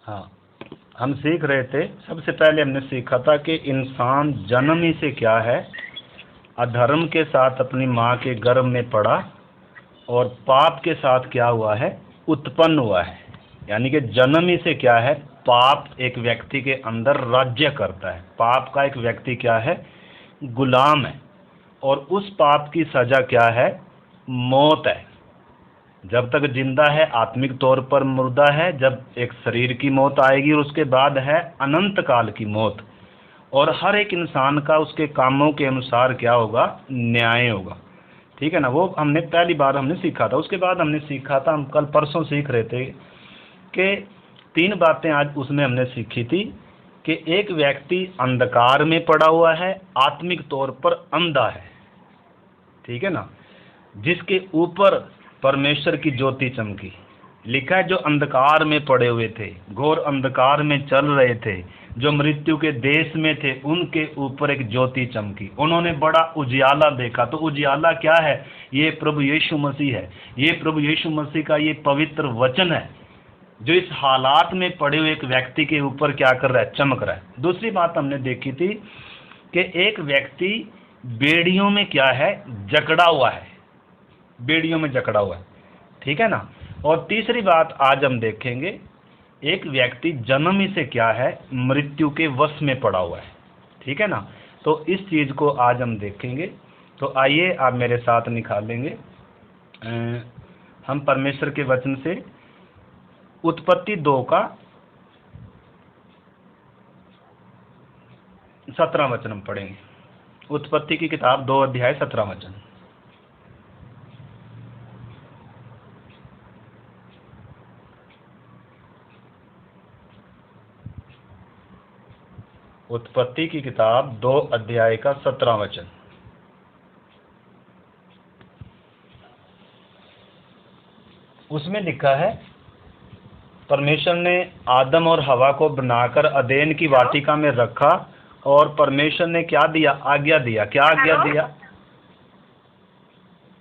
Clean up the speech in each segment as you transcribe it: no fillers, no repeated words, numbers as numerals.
हाँ, हम सीख रहे थे। सबसे पहले हमने सीखा था कि इंसान जन्म ही से क्या है, अधर्म के साथ अपनी माँ के गर्भ में पड़ा और पाप के साथ क्या हुआ है, उत्पन्न हुआ है। यानी कि जन्म ही से क्या है, पाप एक व्यक्ति के अंदर राज्य करता है। पाप का एक व्यक्ति क्या है, गुलाम है। और उस पाप की सजा क्या है, मौत है। जब तक जिंदा है आत्मिक तौर पर मुर्दा है, जब एक शरीर की मौत आएगी और उसके बाद है अनंत काल की मौत। और हर एक इंसान का उसके कामों के अनुसार क्या होगा, न्याय होगा। ठीक है ना, वो हमने पहली बार हमने सीखा था। उसके बाद हमने सीखा था, हम कल परसों सीख रहे थे कि 3 बातें आज उसमें हमने सीखी थी कि एक व्यक्ति अंधकार में पड़ा हुआ है, आत्मिक तौर पर अंधा है। ठीक है ना, जिसके ऊपर परमेश्वर की ज्योति चमकी। लिखा है जो अंधकार में पड़े हुए थे, घोर अंधकार में चल रहे थे, जो मृत्यु के देश में थे, उनके ऊपर एक ज्योति चमकी। उन्होंने बड़ा उजियाला देखा। तो उजियाला क्या है, ये प्रभु यीशु मसीह है। ये प्रभु यीशु मसीह का ये पवित्र वचन है जो इस हालात में पड़े हुए एक व्यक्ति के ऊपर क्या कर रहा है, चमक रहा है। दूसरी बात हमने देखी थी कि एक व्यक्ति बेड़ियों में क्या है, जकड़ा हुआ है, बेड़ियों में जकड़ा हुआ है। ठीक है ना। और तीसरी बात आज हम देखेंगे, एक व्यक्ति जन्म ही से क्या है, मृत्यु के वश में पड़ा हुआ है। ठीक है ना। तो इस चीज को आज हम देखेंगे। तो आइए आप मेरे साथ निकालेंगे, हम परमेश्वर के वचन से उत्पत्ति 2 का 17 वचन हम पढ़ेंगे। उत्पत्ति की किताब 2 अध्याय 17 वचन। उत्पत्ति की किताब 2 अध्याय का 17 वचन। उसमें लिखा है, परमेश्वर ने आदम और हवा को बनाकर अदेन की वाटिका में रखा और परमेश्वर ने क्या दिया, आज्ञा दिया। क्या आज्ञा दिया?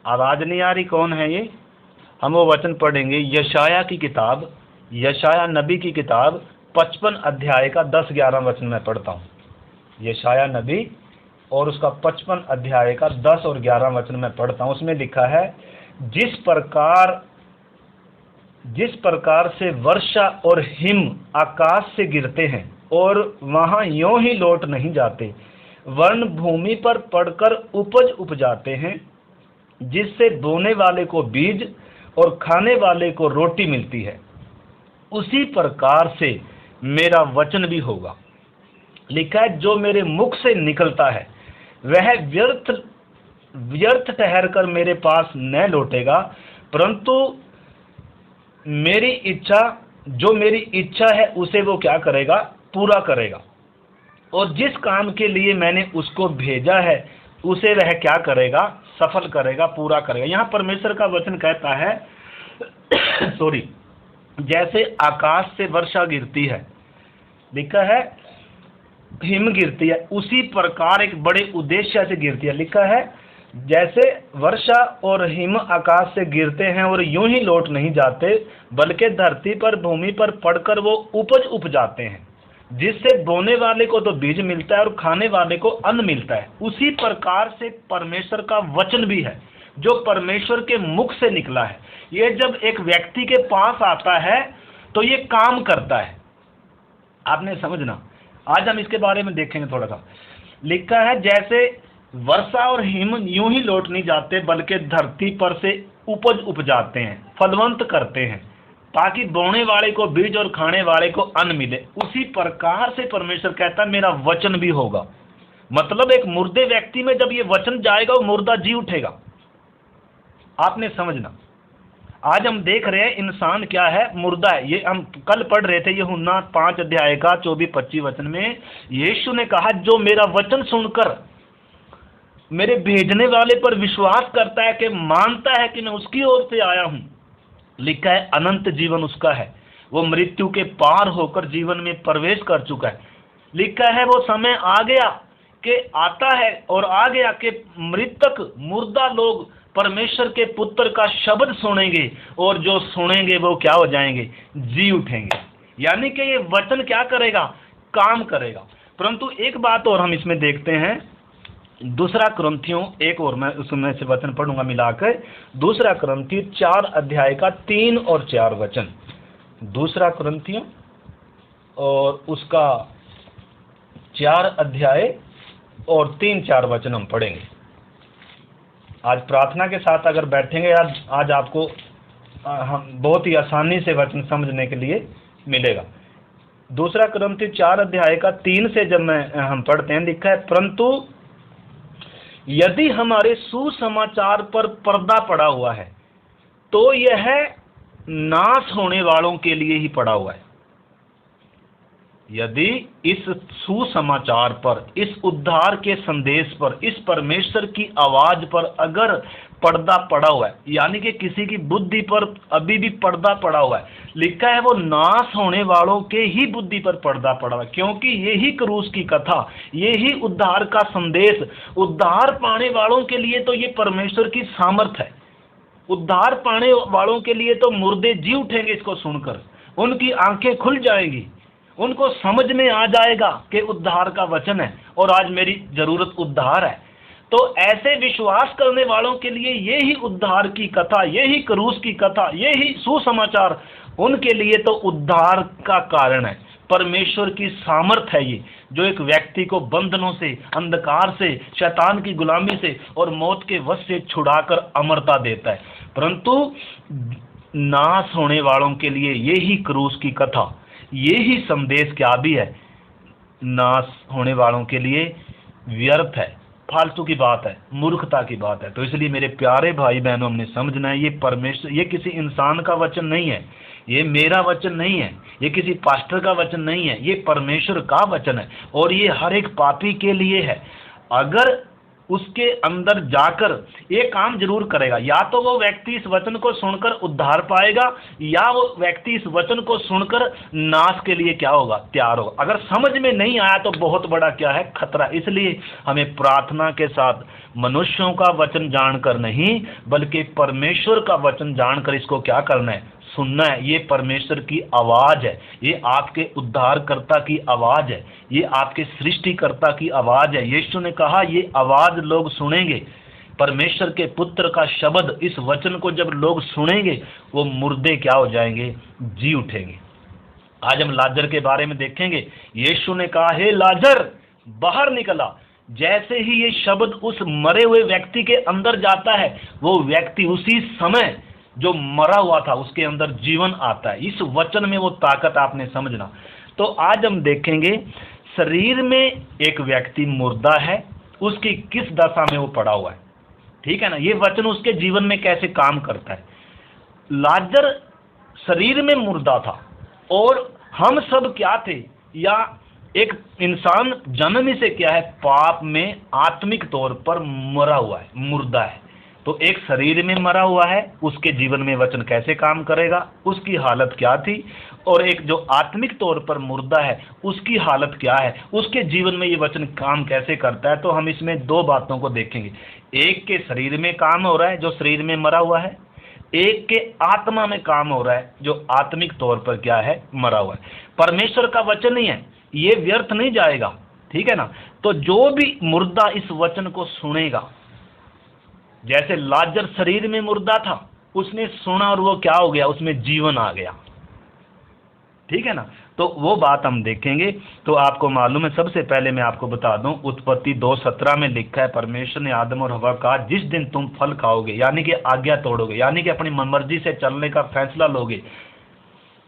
आवाज नहीं आ रही, कौन है ये? हम वो वचन पढ़ेंगे, यशाया की किताब, यशाया नबी की किताब 55 अध्याय का 10-11 वचन मैं पढ़ता हूँ। यशाया नबी और उसका 55 अध्याय का 10 और 11 वचन मैं पढ़ता हूँ। उसमें लिखा है, जिस प्रकार से वर्षा और हिम आकाश से गिरते हैं और वहां यों ही लौट नहीं जाते, वर्ण भूमि पर पड़कर उपज उपजाते हैं, जिससे बोने वाले को बीज और खाने वाले को रोटी मिलती है, उसी प्रकार से मेरा वचन भी होगा। लिखा है, जो मेरे मुख से निकलता है वह व्यर्थ ठहर कर मेरे पास न लौटेगा, परंतु जो मेरी इच्छा है उसे वो क्या करेगा, पूरा करेगा। और जिस काम के लिए मैंने उसको भेजा है उसे वह क्या करेगा, सफल करेगा, पूरा करेगा। यहाँ परमेश्वर का वचन कहता है सॉरी, जैसे आकाश से वर्षा गिरती है, लिखा है हिम गिरती है, उसी प्रकार एक बड़े उद्देश्य से गिरती है। लिखा है, जैसे वर्षा और हिम आकाश से गिरते हैं और यूं ही लौट नहीं जाते, बल्कि धरती पर भूमि पर पड़कर वो उपज उपजाते हैं, जिससे बोने वाले को तो बीज मिलता है और खाने वाले को अन्न मिलता है, उसी प्रकार से परमेश्वर का वचन भी है जो परमेश्वर के मुख से निकला है। ये जब एक व्यक्ति के पास आता है तो ये काम करता है। आपने समझना, आज हम इसके बारे में देखेंगे थोड़ा सा। लिखा है, जैसे वर्षा और हिम यूं ही लौट नहीं जाते, बल्कि धरती पर से उपज उपजाते हैं, फलवंत करते हैं, ताकि बोने वाले को बीज और खाने वाले को अन्न मिले, उसी प्रकार से परमेश्वर कहता है मेरा वचन भी होगा। मतलब एक मुर्दे व्यक्ति में जब ये वचन जाएगा वो मुर्दा जी उठेगा। आपने समझना, आज हम देख रहे हैं इंसान क्या है, मुर्दा है। ये हम कल पढ़ रहे थे यूहन्ना 5 अध्याय का 24-25 वचन में यीशु ने कहा, जो मेरा वचन सुनकर मेरे भेजने वाले पर विश्वास करता है, कि मानता है कि मैं उसकी ओर से आया हूं, लिखा है अनंत जीवन उसका है, वो मृत्यु के पार होकर जीवन में प्रवेश कर चुका है। लिखा है, वो समय आ गया कि आता है और आ गया कि मृतक मुर्दा लोग परमेश्वर के पुत्र का शब्द सुनेंगे, और जो सुनेंगे वो क्या हो जाएंगे, जी उठेंगे। यानी कि ये वचन क्या करेगा, काम करेगा। परंतु एक बात और हम इसमें देखते हैं, दूसरा कुरिन्थियों, एक और मैं उसमें से वचन पढ़ूंगा मिलाकर, दूसरा कुरिन्थियों 4 अध्याय का 3 और 4 वचन। दूसरा कुरिन्थियों और उसका 4 अध्याय और 3-4 वचन हम पढ़ेंगे। आज प्रार्थना के साथ अगर बैठेंगे, आज आपको हम बहुत ही आसानी से वचन समझने के लिए मिलेगा। दूसरा कुरिन्थियों 4 अध्याय का 3 से जब हम पढ़ते हैं, लिखा है, परंतु यदि हमारे सुसमाचार पर पर्दा पड़ा हुआ है तो यह नाश होने वालों के लिए ही पड़ा हुआ है। यदि इस सुसमाचार पर, इस उद्धार के संदेश पर, इस परमेश्वर की आवाज पर अगर पर्दा पड़ा हुआ है, यानी कि किसी की बुद्धि पर अभी भी पर्दा पड़ा हुआ है, लिखा है वो नाश होने वालों के ही बुद्धि पर पर्दा पड़ा हुआ है, क्योंकि यही क्रूस की कथा, यही उद्धार का संदेश, उद्धार पाने वालों के लिए तो ये परमेश्वर की सामर्थ है। उद्धार पाने वालों के लिए तो मुर्दे जी उठेंगे इसको सुनकर, उनकी आंखें खुल जाएंगी, उनको समझ में आ जाएगा कि उद्धार का वचन है और आज मेरी जरूरत उद्धार है। तो ऐसे विश्वास करने वालों के लिए यही उद्धार की कथा, यही क्रूस की कथा, यही सुसमाचार उनके लिए तो उद्धार का कारण है। परमेश्वर की सामर्थ है ये, जो एक व्यक्ति को बंधनों से, अंधकार से, शैतान की गुलामी से और मौत के वश से छुड़ाकर अमरता देता है। परंतु नाश होने वालों के लिए यही क्रूस की कथा, यही संदेश क्या भी है, नाश होने वालों के लिए व्यर्थ है, फालतू की बात है, मूर्खता की बात है। तो इसलिए मेरे प्यारे भाई बहनों, हमने समझना है, ये परमेश्वर, ये किसी इंसान का वचन नहीं है, ये मेरा वचन नहीं है, ये किसी पास्टर का वचन नहीं है, ये परमेश्वर का वचन है और ये हर एक पापी के लिए है। अगर उसके अंदर जाकर ये काम जरूर करेगा, या तो वो व्यक्ति इस वचन को सुनकर उद्धार पाएगा, या वो व्यक्ति इस वचन को सुनकर नाश के लिए क्या होगा, तैयार होगा। अगर समझ में नहीं आया तो बहुत बड़ा क्या है, खतरा। इसलिए हमें प्रार्थना के साथ मनुष्यों का वचन जानकर नहीं, बल्कि परमेश्वर का वचन जानकर इसको क्या करना है, सुनना है। ये परमेश्वर की आवाज है, ये आपके उद्धारकर्ता की आवाज है, ये आपके सृष्टिकर्ता की आवाज है। यीशु ने कहा ये आवाज लोग सुनेंगे, परमेश्वर के पुत्र का शब्द, इस वचन को जब लोग सुनेंगे वो मुर्दे क्या हो जाएंगे, जी उठेंगे। आज हम लाजर के बारे में देखेंगे। यीशु ने कहा, हे लाजर बाहर निकला। जैसे ही ये शब्द उस मरे हुए व्यक्ति के अंदर जाता है, वो व्यक्ति उसी समय जो मरा हुआ था उसके अंदर जीवन आता है। इस वचन में वो ताकत आपने समझना। तो आज हम देखेंगे शरीर में एक व्यक्ति मुर्दा है, उसकी किस दशा में वो पड़ा हुआ है, ठीक है ना। ये वचन उसके जीवन में कैसे काम करता है। लाजर शरीर में मुर्दा था और हम सब क्या थे, या एक इंसान जन्म ही से क्या है, पाप में आत्मिक तौर पर मरा हुआ है, मुर्दा है। तो एक शरीर में मरा हुआ है, उसके जीवन में वचन कैसे काम करेगा, उसकी हालत क्या थी, और एक जो आत्मिक तौर पर मुर्दा है उसकी हालत क्या है, उसके जीवन में ये वचन काम कैसे करता है। तो हम इसमें दो बातों को देखेंगे। एक के शरीर में काम हो रहा है जो शरीर में मरा हुआ है, एक के आत्मा में काम हो रहा है जो आत्मिक तौर पर क्या है, मरा हुआ है। परमेश्वर का वचन ही है, ये व्यर्थ नहीं जाएगा, ठीक है ना। तो जो भी मुर्दा इस वचन को सुनेगा, जैसे लाजर शरीर में मुर्दा था, उसने सुना और वो क्या हो गया, उसमें जीवन आ गया, ठीक है ना। तो वो बात हम देखेंगे। तो आपको मालूम है, सबसे पहले मैं आपको बता दूं, उत्पत्ति 2:17 में लिखा है, परमेश्वर ने आदम और हवा कहा, जिस दिन तुम फल खाओगे, यानी कि आज्ञा तोड़ोगे, यानी कि अपनी मनमर्जी से चलने का फैसला लोगे,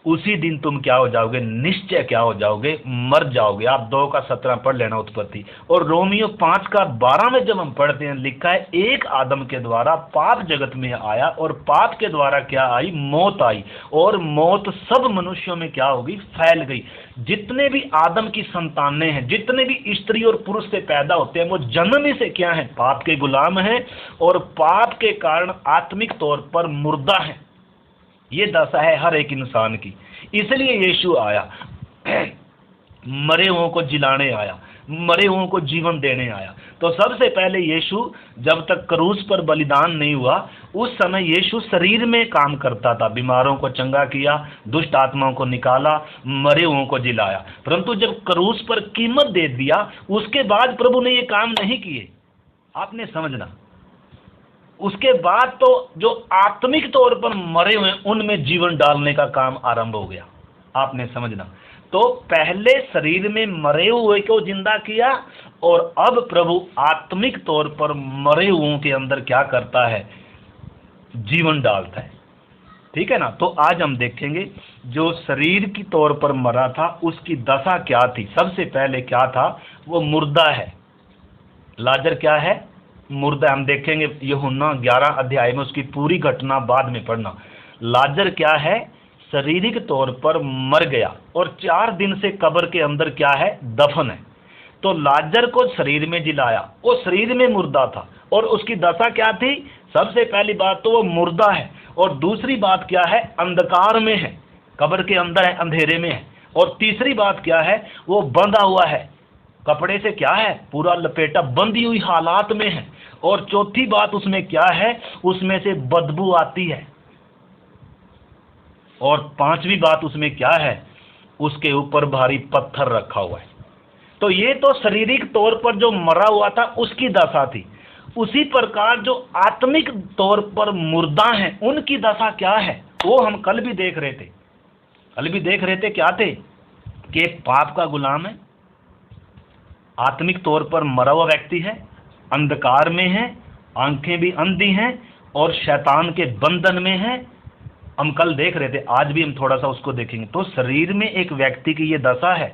उसी दिन तुम क्या हो जाओगे, निश्चय क्या हो जाओगे, मर जाओगे। आप 2:17 पढ़ लेना उत्पत्ति। और रोमियो 5:12 में जब हम पढ़ते हैं, लिखा है, एक आदम के द्वारा पाप जगत में आया और पाप के द्वारा क्या आई, मौत आई, और मौत सब मनुष्यों में क्या होगी, फैल गई। जितने भी आदम की संतानें हैं, जितने भी स्त्री और पुरुष से पैदा होते हैं, वो जन्म ही से क्या है, पाप के गुलाम हैं और पाप के कारण आत्मिक तौर पर मुर्दा है। ये दशा है हर एक इंसान की। इसलिए यीशु आया, मरे हुओं को जिलाने आया, मरे हुओं को जीवन देने आया। तो सबसे पहले यीशु जब तक क्रूस पर बलिदान नहीं हुआ, उस समय यीशु शरीर में काम करता था, बीमारों को चंगा किया, दुष्ट आत्माओं को निकाला, मरे हुओं को जिलाया। परंतु जब क्रूस पर कीमत दे दिया, उसके बाद प्रभु ने ये काम नहीं किए। आपने समझना, उसके बाद तो जो आत्मिक तौर पर मरे हुए उनमें जीवन डालने का काम आरंभ हो गया। आपने समझना, तो पहले शरीर में मरे हुए को जिंदा किया, और अब प्रभु आत्मिक तौर पर मरे हुओं के अंदर क्या करता है, जीवन डालता है। ठीक है ना। तो आज हम देखेंगे जो शरीर की तौर पर मरा था उसकी दशा क्या थी। सबसे पहले क्या था, वो मुर्दा है। लाजर क्या है, मुर्दा। हम देखेंगे यूहन्ना 11 अध्याय में उसकी पूरी घटना बाद में पढ़ना। लाजर क्या है, शारीरिक तौर पर मर गया और 4 दिन से कब्र के अंदर क्या है, दफन है। तो लाजर को शरीर में जिलाया, वो शरीर में मुर्दा था, और उसकी दशा क्या थी। सबसे पहली बात तो वो मुर्दा है, और दूसरी बात क्या है, अंधकार में है, कब्र के अंदर है, अंधेरे में है। और तीसरी बात क्या है, वो बंधा हुआ है, कपड़े से क्या है, पूरा लपेटा, बंधी हुई हालात में है। और चौथी बात उसमें क्या है, उसमें से बदबू आती है। और पांचवी बात उसमें क्या है, उसके ऊपर भारी पत्थर रखा हुआ है। तो ये तो शारीरिक तौर पर जो मरा हुआ था उसकी दशा थी। उसी प्रकार जो आत्मिक तौर पर मुर्दा हैं उनकी दशा क्या है, वो हम कल भी देख रहे थे। क्या थे कि एक पाप का गुलाम है, आत्मिक तौर पर मरा हुआ व्यक्ति है, अंधकार में है, आंखें भी अंधी हैं, और शैतान के बंधन में है। हम कल देख रहे थे, आज भी हम थोड़ा सा उसको देखेंगे। तो शरीर में एक व्यक्ति की ये दशा है,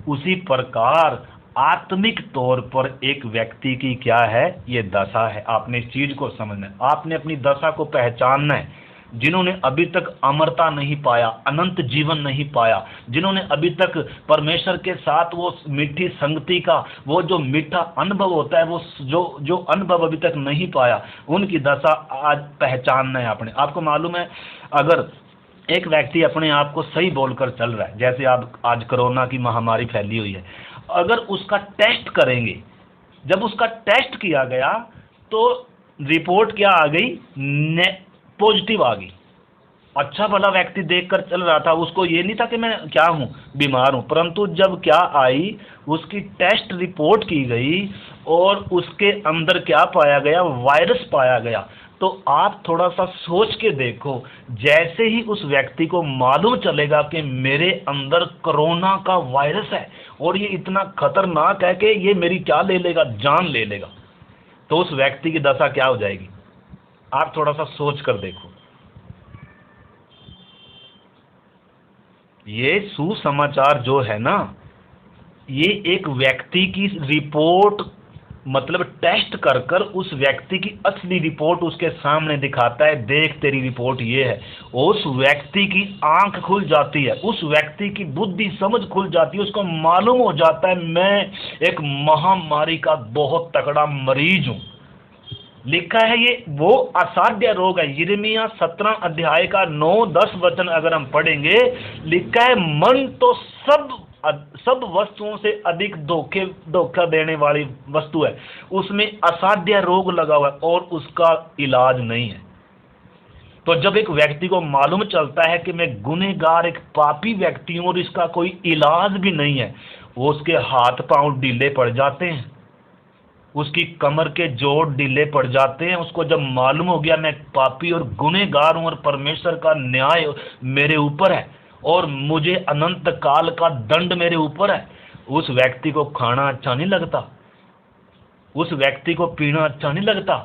उसी प्रकार आत्मिक तौर पर एक व्यक्ति की क्या है, ये दशा है। आपने इस चीज को समझना है, आपने अपनी दशा को पहचानना है। जिन्होंने अभी तक अमरता नहीं पाया, अनंत जीवन नहीं पाया, जिन्होंने अभी तक परमेश्वर के साथ वो मीठी संगति का वो जो मीठा अनुभव होता है, वो जो अनुभव अभी तक नहीं पाया, उनकी दशा आज पहचानना है आपने। आपको मालूम है, अगर एक व्यक्ति अपने आप को सही बोलकर चल रहा है, जैसे आज कोरोना की महामारी फैली हुई है, अगर उसका टेस्ट करेंगे, जब उसका टेस्ट किया गया तो रिपोर्ट क्या आ गई, पॉजिटिव आ गई। अच्छा भला व्यक्ति देखकर चल रहा था, उसको ये नहीं था कि मैं क्या हूँ, बीमार हूँ। परंतु जब क्या आई, उसकी टेस्ट रिपोर्ट की गई और उसके अंदर क्या पाया गया, वायरस पाया गया। तो आप थोड़ा सा सोच के देखो, जैसे ही उस व्यक्ति को मालूम चलेगा कि मेरे अंदर कोरोना का वायरस है और ये इतना खतरनाक है कि ये मेरी क्या ले लेगा, जान ले लेगा, तो उस व्यक्ति की दशा क्या हो जाएगी। आप थोड़ा सा सोच कर देखो। ये सुसमाचार जो है ना, ये एक व्यक्ति की रिपोर्ट, मतलब टेस्ट कर कर उस व्यक्ति की असली रिपोर्ट उसके सामने दिखाता है। देख तेरी रिपोर्ट ये है। उस व्यक्ति की आंख खुल जाती है, उस व्यक्ति की बुद्धि समझ खुल जाती है, उसको मालूम हो जाता है मैं एक महामारी का बहुत तगड़ा मरीज हूं। लिखा है ये वो असाध्य रोग है। यिर्मयाह 17 अध्याय का 9-10 वचन अगर हम पढ़ेंगे, लिखा है मन तो सब वस्तुओं से अधिक धोखा देने वाली वस्तु है, उसमें असाध्य रोग लगा हुआ है और उसका इलाज नहीं है। तो जब एक व्यक्ति को मालूम चलता है कि मैं गुनहगार एक पापी व्यक्ति हूं और इसका कोई इलाज भी नहीं है, वो उसके हाथ पांव ढीले पड़ जाते हैं, उसकी कमर के जोड़ ढीले पड़ जाते हैं। उसको जब मालूम हो गया मैं पापी और गुनहगार हूं और परमेश्वर का न्याय मेरे ऊपर है और मुझे अनंत काल का दंड मेरे ऊपर है, उस व्यक्ति को खाना अच्छा नहीं लगता, उस व्यक्ति को पीना अच्छा नहीं लगता,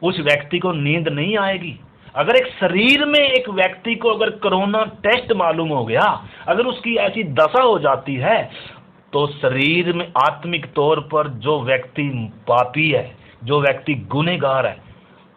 उस व्यक्ति को नींद नहीं आएगी। अगर एक शरीर में एक व्यक्ति को अगर कोरोना टेस्ट मालूम हो गया, अगर उसकी ऐसी दशा हो जाती है, तो शरीर में आत्मिक तौर पर जो व्यक्ति पापी है, जो व्यक्ति गुनहगार है,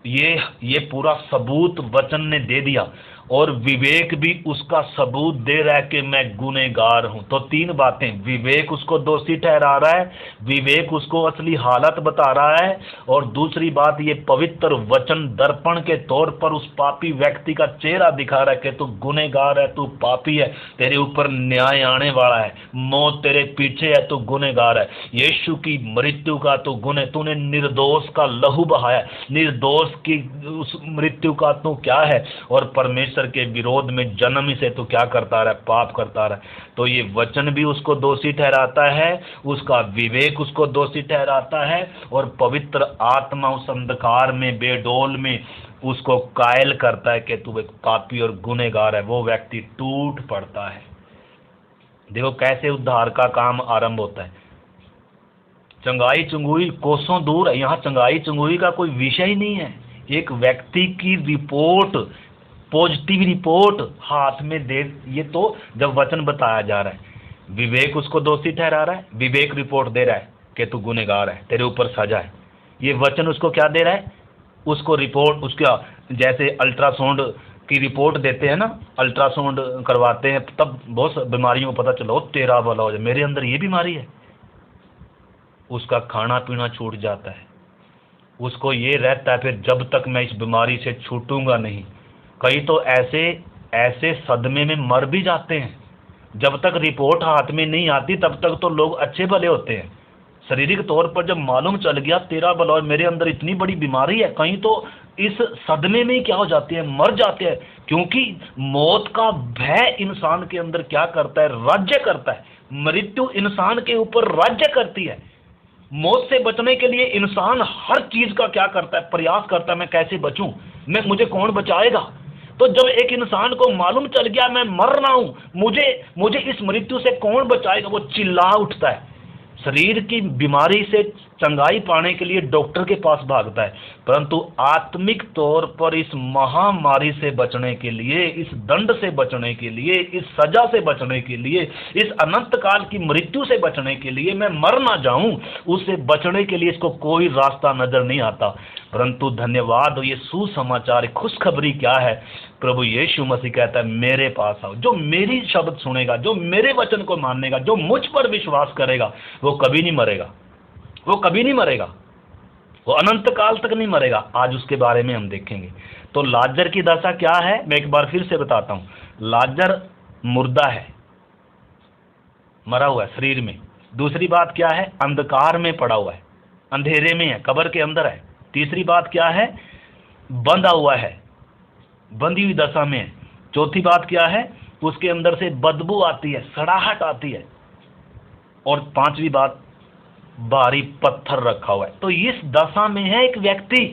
ये पूरा सबूत वचन ने दे दिया। और विवेक भी उसका सबूत दे रहा है कि मैं गुनहगार हूं। तो तीन बातें, विवेक उसको दोषी ठहरा रहा है, विवेक उसको असली हालत बता रहा है, और दूसरी बात ये पवित्र वचन दर्पण के तौर पर उस पापी व्यक्ति का चेहरा दिखा रहा है कि तू गुनहगार है, तू पापी है, तेरे ऊपर न्याय आने वाला है, मौत तेरे पीछे है, तू गुनहगार है, यीशु की मृत्यु का तू तूने निर्दोष का लहू बहाया, निर्दोष की उस मृत्यु का तू क्या है, और परमेश्वर के विरोध में जन्म ही से तू क्या करता रहा, पाप करता रहा। तो ये वचन भी उसको दोषी ठहराता है, उसका विवेक उसको दोषी ठहराता है, और पवित्र आत्मा उस अंधकार में बेडोल में उसको कायल करता है कि तू एक पापी और गुनहगार है। वो व्यक्ति टूट पड़ता है। देखो कैसे उद्धार का काम आरंभ होता है। चंगाई चंगुई कोसों दूर है, यहाँ चंगाई चंगुई का कोई विषय ही नहीं है। एक व्यक्ति की रिपोर्ट, पॉजिटिव रिपोर्ट हाथ में दे, ये तो जब वचन बताया जा रहा है, विवेक उसको दोषी ठहरा रहा है, विवेक रिपोर्ट दे रहा है कि तू गुनहगार है, तेरे ऊपर सजा है। ये वचन उसको क्या दे रहा है, उसको रिपोर्ट, उसका जैसे अल्ट्रासाउंड की रिपोर्ट देते हैं ना, अल्ट्रासाउंड करवाते हैं तब बहुत बीमारियों को पता चला, तेरा भला हो जाए, मेरे अंदर ये बीमारी है। उसका खाना पीना छूट जाता है, उसको ये रहता है फिर जब तक मैं इस बीमारी से छूटूंगा नहीं। कई तो ऐसे सदमे में मर भी जाते हैं। जब तक रिपोर्ट हाथ में नहीं आती तब तक तो लोग अच्छे भले होते हैं। शारीरिक तौर पर जब मालूम चल गया तेरा भला और मेरे अंदर इतनी बड़ी बीमारी है, कहीं तो इस सदमे में ही क्या हो जाते हैं, मर जाते हैं। क्योंकि मौत का भय इंसान के अंदर क्या करता है, राज्य करता है। मृत्यु इंसान के ऊपर राज्य करती है। मौत से बचने के लिए इंसान हर चीज का क्या करता है, प्रयास करता है, मैं कैसे बचूं, मुझे कौन बचाएगा। तो जब एक इंसान को मालूम चल गया मैं मर रहा हूं, मुझे इस मृत्यु से कौन बचाएगा, वो चिल्ला उठता है। शरीर की बीमारी से चंगाई पाने के लिए डॉक्टर के पास भागता है, परंतु आत्मिक तौर पर इस महामारी से बचने के लिए, इस दंड से बचने के लिए, इस सजा से बचने के लिए, इस अनंत काल की मृत्यु से बचने के लिए, मैं मर ना जाऊं, उससे बचने के लिए इसको कोई रास्ता नजर नहीं आता। परंतु धन्यवाद हो, ये सुसमाचार, खुशखबरी क्या है, प्रभु यीशु मसीह कहता है मेरे पास आओ। जो मेरी शब्द सुनेगा, जो मेरे वचन को मानेगा, जो मुझ पर विश्वास करेगा, वो कभी नहीं मरेगा, वो कभी नहीं मरेगा, वो अनंत काल तक नहीं मरेगा। आज उसके बारे में हम देखेंगे। तो लाजर की दशा क्या है, मैं एक बार फिर से बताता हूं। लाजर मुर्दा है, मरा हुआ है शरीर में। दूसरी बात क्या है, अंधकार में पड़ा हुआ है, अंधेरे में है, कब्र के अंदर है। तीसरी बात क्या है, बंधा हुआ है, बंधी हुई दशा में है। चौथी बात क्या है, उसके अंदर से बदबू आती है, सड़ाहट आती है। और पांचवी बात, भारी पत्थर रखा हुआ है। तो इस दशा में है एक व्यक्ति।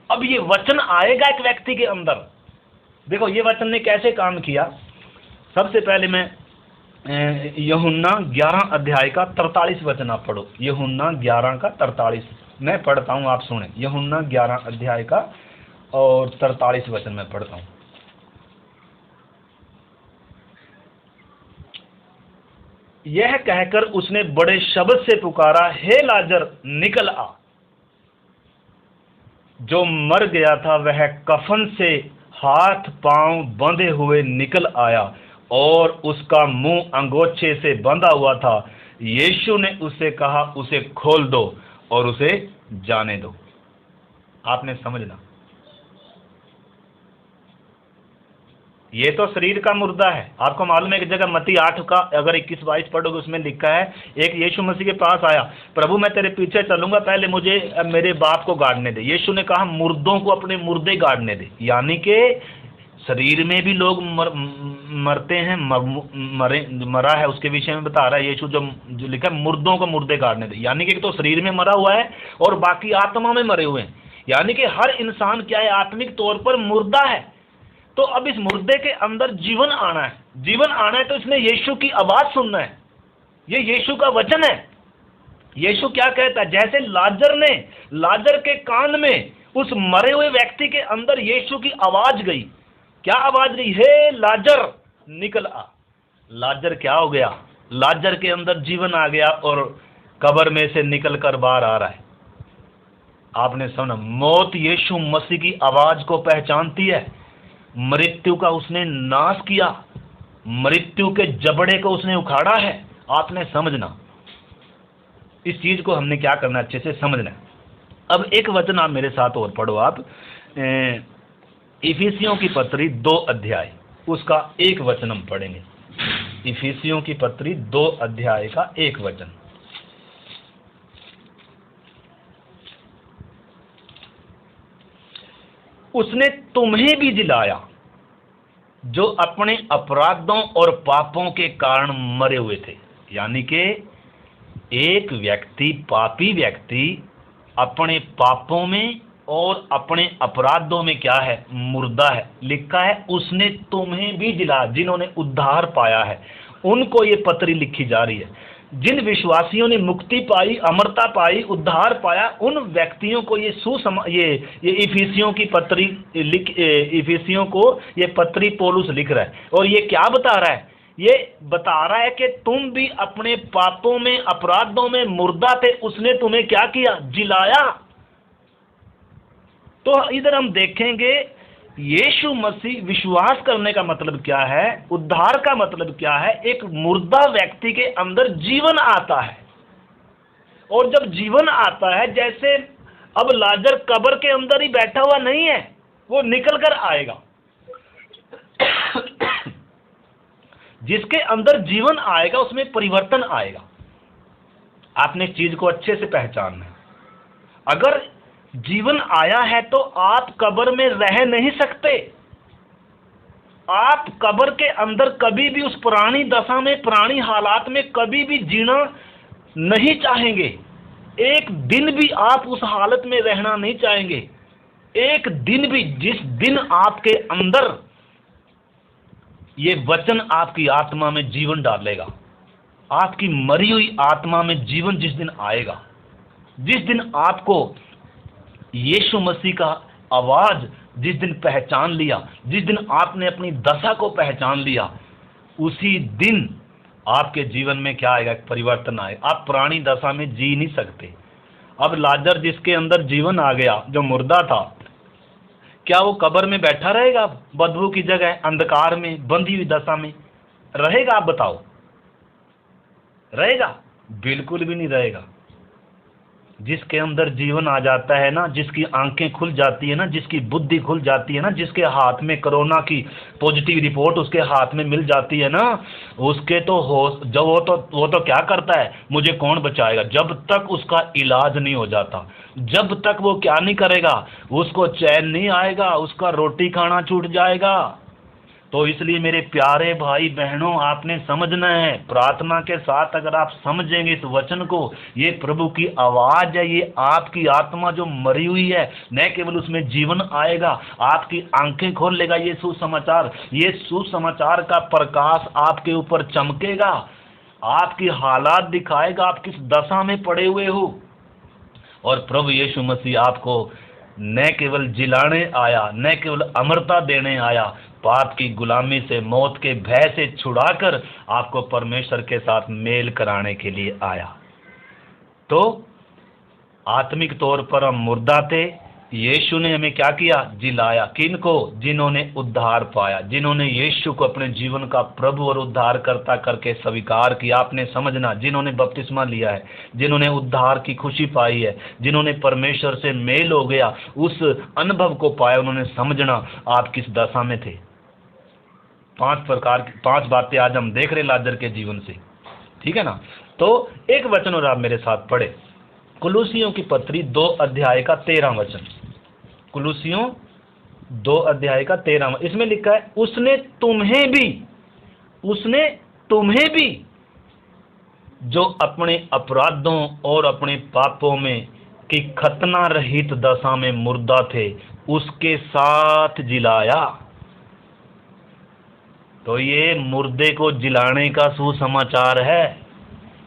अब ये वचन आएगा एक व्यक्ति के अंदर। देखो ये वचन ने कैसे काम किया। सबसे पहले मैं यूहन्ना 11 अध्याय का 43 वचन आप पढ़ो। यूहन्ना 11 का 43 मैं पढ़ता हूं, आप सुने। यूहन्ना 11 अध्याय का और 43 वचन में पढ़ता हूं। यह कहकर उसने बड़े शब्द से पुकारा, हे लाजर निकल आ। जो मर गया था वह कफन से हाथ पांव बंधे हुए निकल आया और उसका मुंह अंगोछे से बंधा हुआ था। यीशु ने उसे कहा, उसे खोल दो और उसे जाने दो। आपने समझना, ये तो शरीर का मुर्दा है। आपको मालूम है कि जगह मत्ती 8 का अगर 21-22 पढ़ोगे उसमें लिखा है, एक यीशु मसीह के पास आया, प्रभु मैं तेरे पीछे चलूंगा, पहले मुझे मेरे बाप को गाड़ने दे। यीशु ने कहा मुर्दों को अपने मुर्दे गाड़ने दे। यानी कि शरीर में भी लोग मरते हैं, मरा है उसके विषय में बता रहा है यीशु। जो लिखा है मुर्दों को मुर्दे गाड़ने दे, यानी कि तो शरीर में मरा हुआ है और बाकी आत्मा में मरे हुए हैं। यानी कि हर इंसान क्या है, आत्मिक तौर पर मुर्दा है। तो अब इस मुर्दे के अंदर जीवन आना है। जीवन आना है तो इसने यीशु की आवाज सुनना है। ये यीशु का वचन है। यीशु क्या कहता है, जैसे लाजर के कान में उस मरे हुए व्यक्ति के अंदर यीशु की आवाज गई। क्या आवाज गई, हे लाजर निकल आ। लाजर क्या हो गया, लाजर के अंदर जीवन आ गया और कब्र में से निकल कर बाहर आ रहा है। आपने सुना, मौत यीशु मसीह की आवाज को पहचानती है। मृत्यु का उसने नाश किया, मृत्यु के जबड़े को उसने उखाड़ा है। आपने समझना, इस चीज को हमने क्या करना, अच्छे से समझना। अब एक वचन आप मेरे साथ और पढ़ो, आप इफिसियों की पत्री 2 अध्याय, उसका 1 वचन हम पढ़ेंगे। इफिसियों की पत्री 2 अध्याय का 1 वचन। उसने तुम्हें भी जिलाया जो अपने अपराधों और पापों के कारण मरे हुए थे। यानी कि एक व्यक्ति, पापी व्यक्ति अपने पापों में और अपने अपराधों में क्या है, मुर्दा है। लिखा है उसने तुम्हें भी जिलाया, जिन्होंने उद्धार पाया है उनको ये पत्री लिखी जा रही है। जिन विश्वासियों ने मुक्ति पाई, अमरता पाई, उद्धार पाया, उन व्यक्तियों को ये इफिसियों की पत्री इफिसियों को ये पत्री पौलुस लिख रहा है। और ये क्या बता रहा है, ये बता रहा है कि तुम भी अपने पापों में, अपराधों में मुर्दा थे, उसने तुम्हें क्या किया, जिलाया। तो इधर हम देखेंगे यीशु मसीह, विश्वास करने का मतलब क्या है, उद्धार का मतलब क्या है। एक मुर्दा व्यक्ति के अंदर जीवन आता है, और जब जीवन आता है, जैसे अब लाजर कब्र के अंदर ही बैठा हुआ नहीं है, वो निकल कर आएगा। जिसके अंदर जीवन आएगा उसमें परिवर्तन आएगा। आपने चीज को अच्छे से पहचानना है। अगर जीवन आया है तो आप कब्र में रह नहीं सकते। आप कब्र के अंदर कभी भी उस पुरानी दशा में, पुरानी हालात में कभी भी जीना नहीं चाहेंगे। एक दिन भी आप उस हालत में रहना नहीं चाहेंगे। एक दिन भी, जिस दिन आपके अंदर ये वचन आपकी आत्मा में जीवन डालेगा, आपकी मरी हुई आत्मा में जीवन जिस दिन आएगा, जिस दिन आपको यीशु मसीह का आवाज जिस दिन पहचान लिया, जिस दिन आपने अपनी दशा को पहचान लिया, उसी दिन आपके जीवन में क्या आएगा, एक परिवर्तन आएगा। आप पुरानी दशा में जी नहीं सकते। अब लाजर जिसके अंदर जीवन आ गया, जो मुर्दा था, क्या वो कब्र में बैठा रहेगा, बदबू की जगह अंधकार में बंधी हुई दशा में रहेगा? आप बताओ, रहेगा? बिल्कुल भी नहीं रहेगा। जिसके अंदर जीवन आ जाता है ना, जिसकी आंखें खुल जाती है ना, जिसकी बुद्धि खुल जाती है ना, जिसके हाथ में कोरोना की पॉजिटिव रिपोर्ट उसके हाथ में मिल जाती है ना, उसके तो जब वो तो क्या करता है, मुझे कौन बचाएगा। जब तक उसका इलाज नहीं हो जाता, जब तक वो क्या नहीं करेगा, उसको चैन नहीं आएगा, उसका रोटी खाना छूट जाएगा। तो इसलिए मेरे प्यारे भाई बहनों, आपने समझना है, प्रार्थना के साथ अगर आप समझेंगे इस वचन को, ये प्रभु की आवाज है, ये आपकी आत्मा जो मरी हुई है, न केवल उसमें जीवन आएगा, आपकी आंखें खोल लेगा ये सुसमाचार का प्रकाश आपके ऊपर चमकेगा, आपकी हालात दिखाएगा, आप किस दशा में पड़े हुए हो। और प्रभु यीशु मसीह आपको न केवल जिलाने आया, न केवल अमरता देने आया, पाप की गुलामी से, मौत के भय से छुड़ाकर आपको परमेश्वर के साथ मेल कराने के लिए आया। तो आत्मिक तौर पर हम मुर्दा थे, यीशु ने हमें क्या किया, जिलाया। किनको? जिन्होंने उद्धार पाया, जिन्होंने यीशु को अपने जीवन का प्रभु और उद्धारकर्ता करके स्वीकार किया। आपने समझना, जिन्होंने बपतिस्मा लिया है, जिन्होंने उद्धार की खुशी पाई है, जिन्होंने परमेश्वर से मेल हो गया, उस अनुभव को पाया, उन्होंने समझना आप किस दशा में थे। 5 बातें आज हम देख रहे लाजर के जीवन से, ठीक है ना। तो एक वचन और आप मेरे साथ पढ़े, कुलुसियों की पत्री 2 अध्याय का 13 वचन। कुलुसियों 2 अध्याय का 13, इसमें लिखा है, उसने तुम्हें भी जो अपने अपराधों और अपने पापों में की खतना रहित दशा में मुर्दा थे, उसके साथ जिलाया। तो ये मुर्दे को जिलाने का सुसमाचार है,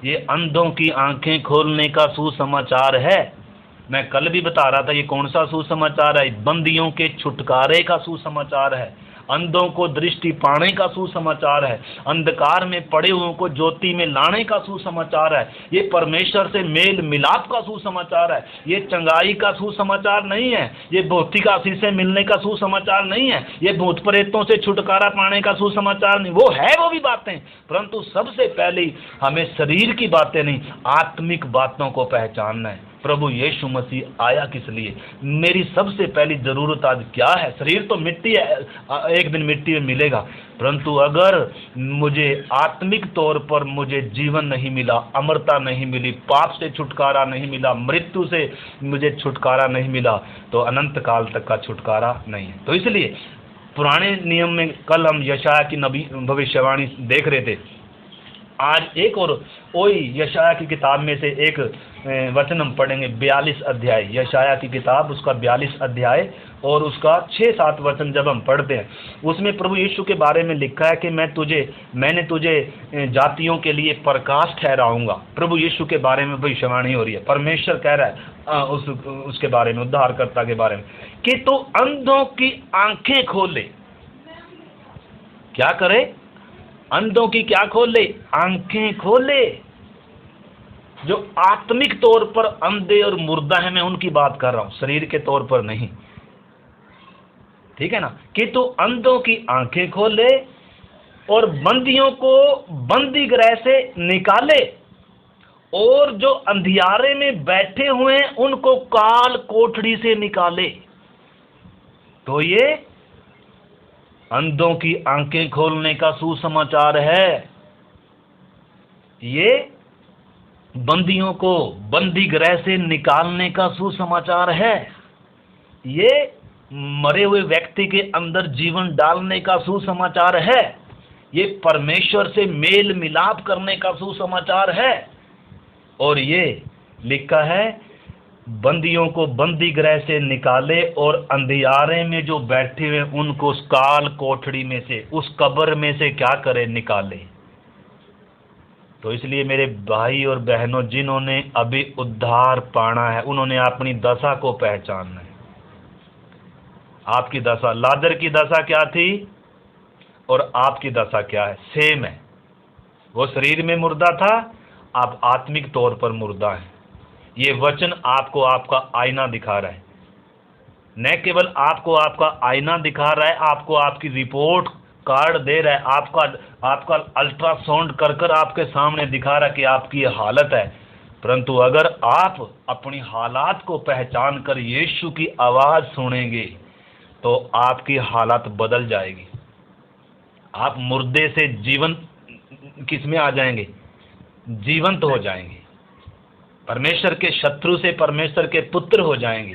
ये अंधों की आंखें खोलने का सुसमाचार है। मैं कल भी बता रहा था, ये कौन सा सुसमाचार है, बंदियों के छुटकारे का सुसमाचार है। अंधों को दृष्टि पाने का सुसमाचार है, अंधकार में पड़े हुओं को ज्योति में लाने का सुसमाचार है, ये परमेश्वर से मेल मिलाप का सुसमाचार है, ये चंगाई का सुसमाचार नहीं है, ये भौतिक आशीष से मिलने का सुसमाचार नहीं है, ये भूत प्रेतों से छुटकारा पाने का सुसमाचार नहीं। वो है वो भी बातें, परंतु सबसे पहले हमें शरीर की बातें नहीं, आत्मिक बातों को पहचानना है। प्रभु यीशु मसीह आया किस लिए? मेरी सबसे पहली जरूरत आज क्या है? शरीर तो मिट्टी है, एक दिन मिट्टी में मिलेगा, परंतु अगर मुझे आत्मिक तौर पर मुझे जीवन नहीं मिला, अमरता नहीं मिली, पाप से छुटकारा नहीं मिला, मृत्यु से मुझे छुटकारा नहीं मिला, तो अनंत काल तक का छुटकारा नहीं है। तो इसलिए पुराने नियम में कल हम यशायाह की नबी भविष्यवाणी देख रहे थे, आज एक और वही यशायाह की किताब में से एक वचन हम पढ़ेंगे, 42 अध्याय, यशायाह की किताब उसका 42 अध्याय और उसका 6-7 वचन जब हम पढ़ते हैं, उसमें प्रभु यीशु के बारे में लिखा है कि मैंने तुझे जातियों के लिए प्रकाश ठहराऊंगा। प्रभु यीशु के बारे में भविष्यवाणी हो रही है, परमेश्वर कह रहा है उसके बारे में, उद्धारकर्ता के बारे में, कि तू अंधों की आंखें खोले। क्या करे? अंधों की क्या खोले? आंखें खोले। जो आत्मिक तौर पर अंधे और मुर्दा है, मैं उनकी बात कर रहा हूं, शरीर के तौर पर नहीं, ठीक है ना? कि तू अंधों की आंखें खोले और बंदियों को बंदी गृह से निकाले, और जो अंधियारे में बैठे हुए हैं उनको काल कोठरी से निकाले। तो ये अंधों की आंखें खोलने का सुसमाचार है, ये बंदियों को बंदी गृह से निकालने का सुसमाचार है, ये मरे हुए व्यक्ति के अंदर जीवन डालने का सुसमाचार है, ये परमेश्वर से मेल मिलाप करने का सुसमाचार है। और ये लिखा है, बंदियों को बंदी गृह से निकाले और अंधियारे में जो बैठे हुए उनको उस काल कोठरी में से, उस कब्र में से क्या करे? निकाले। तो इसलिए मेरे भाई और बहनों, जिन्होंने अभी उद्धार पाना है, उन्होंने अपनी दशा को पहचानना है। आपकी दशा, लाजर की दशा क्या थी और आपकी दशा क्या है? सेम है। वो शरीर में मुर्दा था, आप आत्मिक तौर पर मुर्दा हैं। ये वचन आपको आपका आईना दिखा रहा है, न केवल आपको आपका आईना दिखा रहा है, आपको आपकी रिपोर्ट कार्ड दे रहा है, आपका अल्ट्रासाउंड कर आपके सामने दिखा रहा है कि आपकी ये हालत है। परंतु अगर आप अपनी हालात को पहचान कर यीशु की आवाज़ सुनेंगे तो आपकी हालात बदल जाएगी। आप मुर्दे से जीवन किस में आ जाएंगे? जीवंत हो जाएंगे। परमेश्वर के शत्रु से परमेश्वर के पुत्र हो जाएंगे,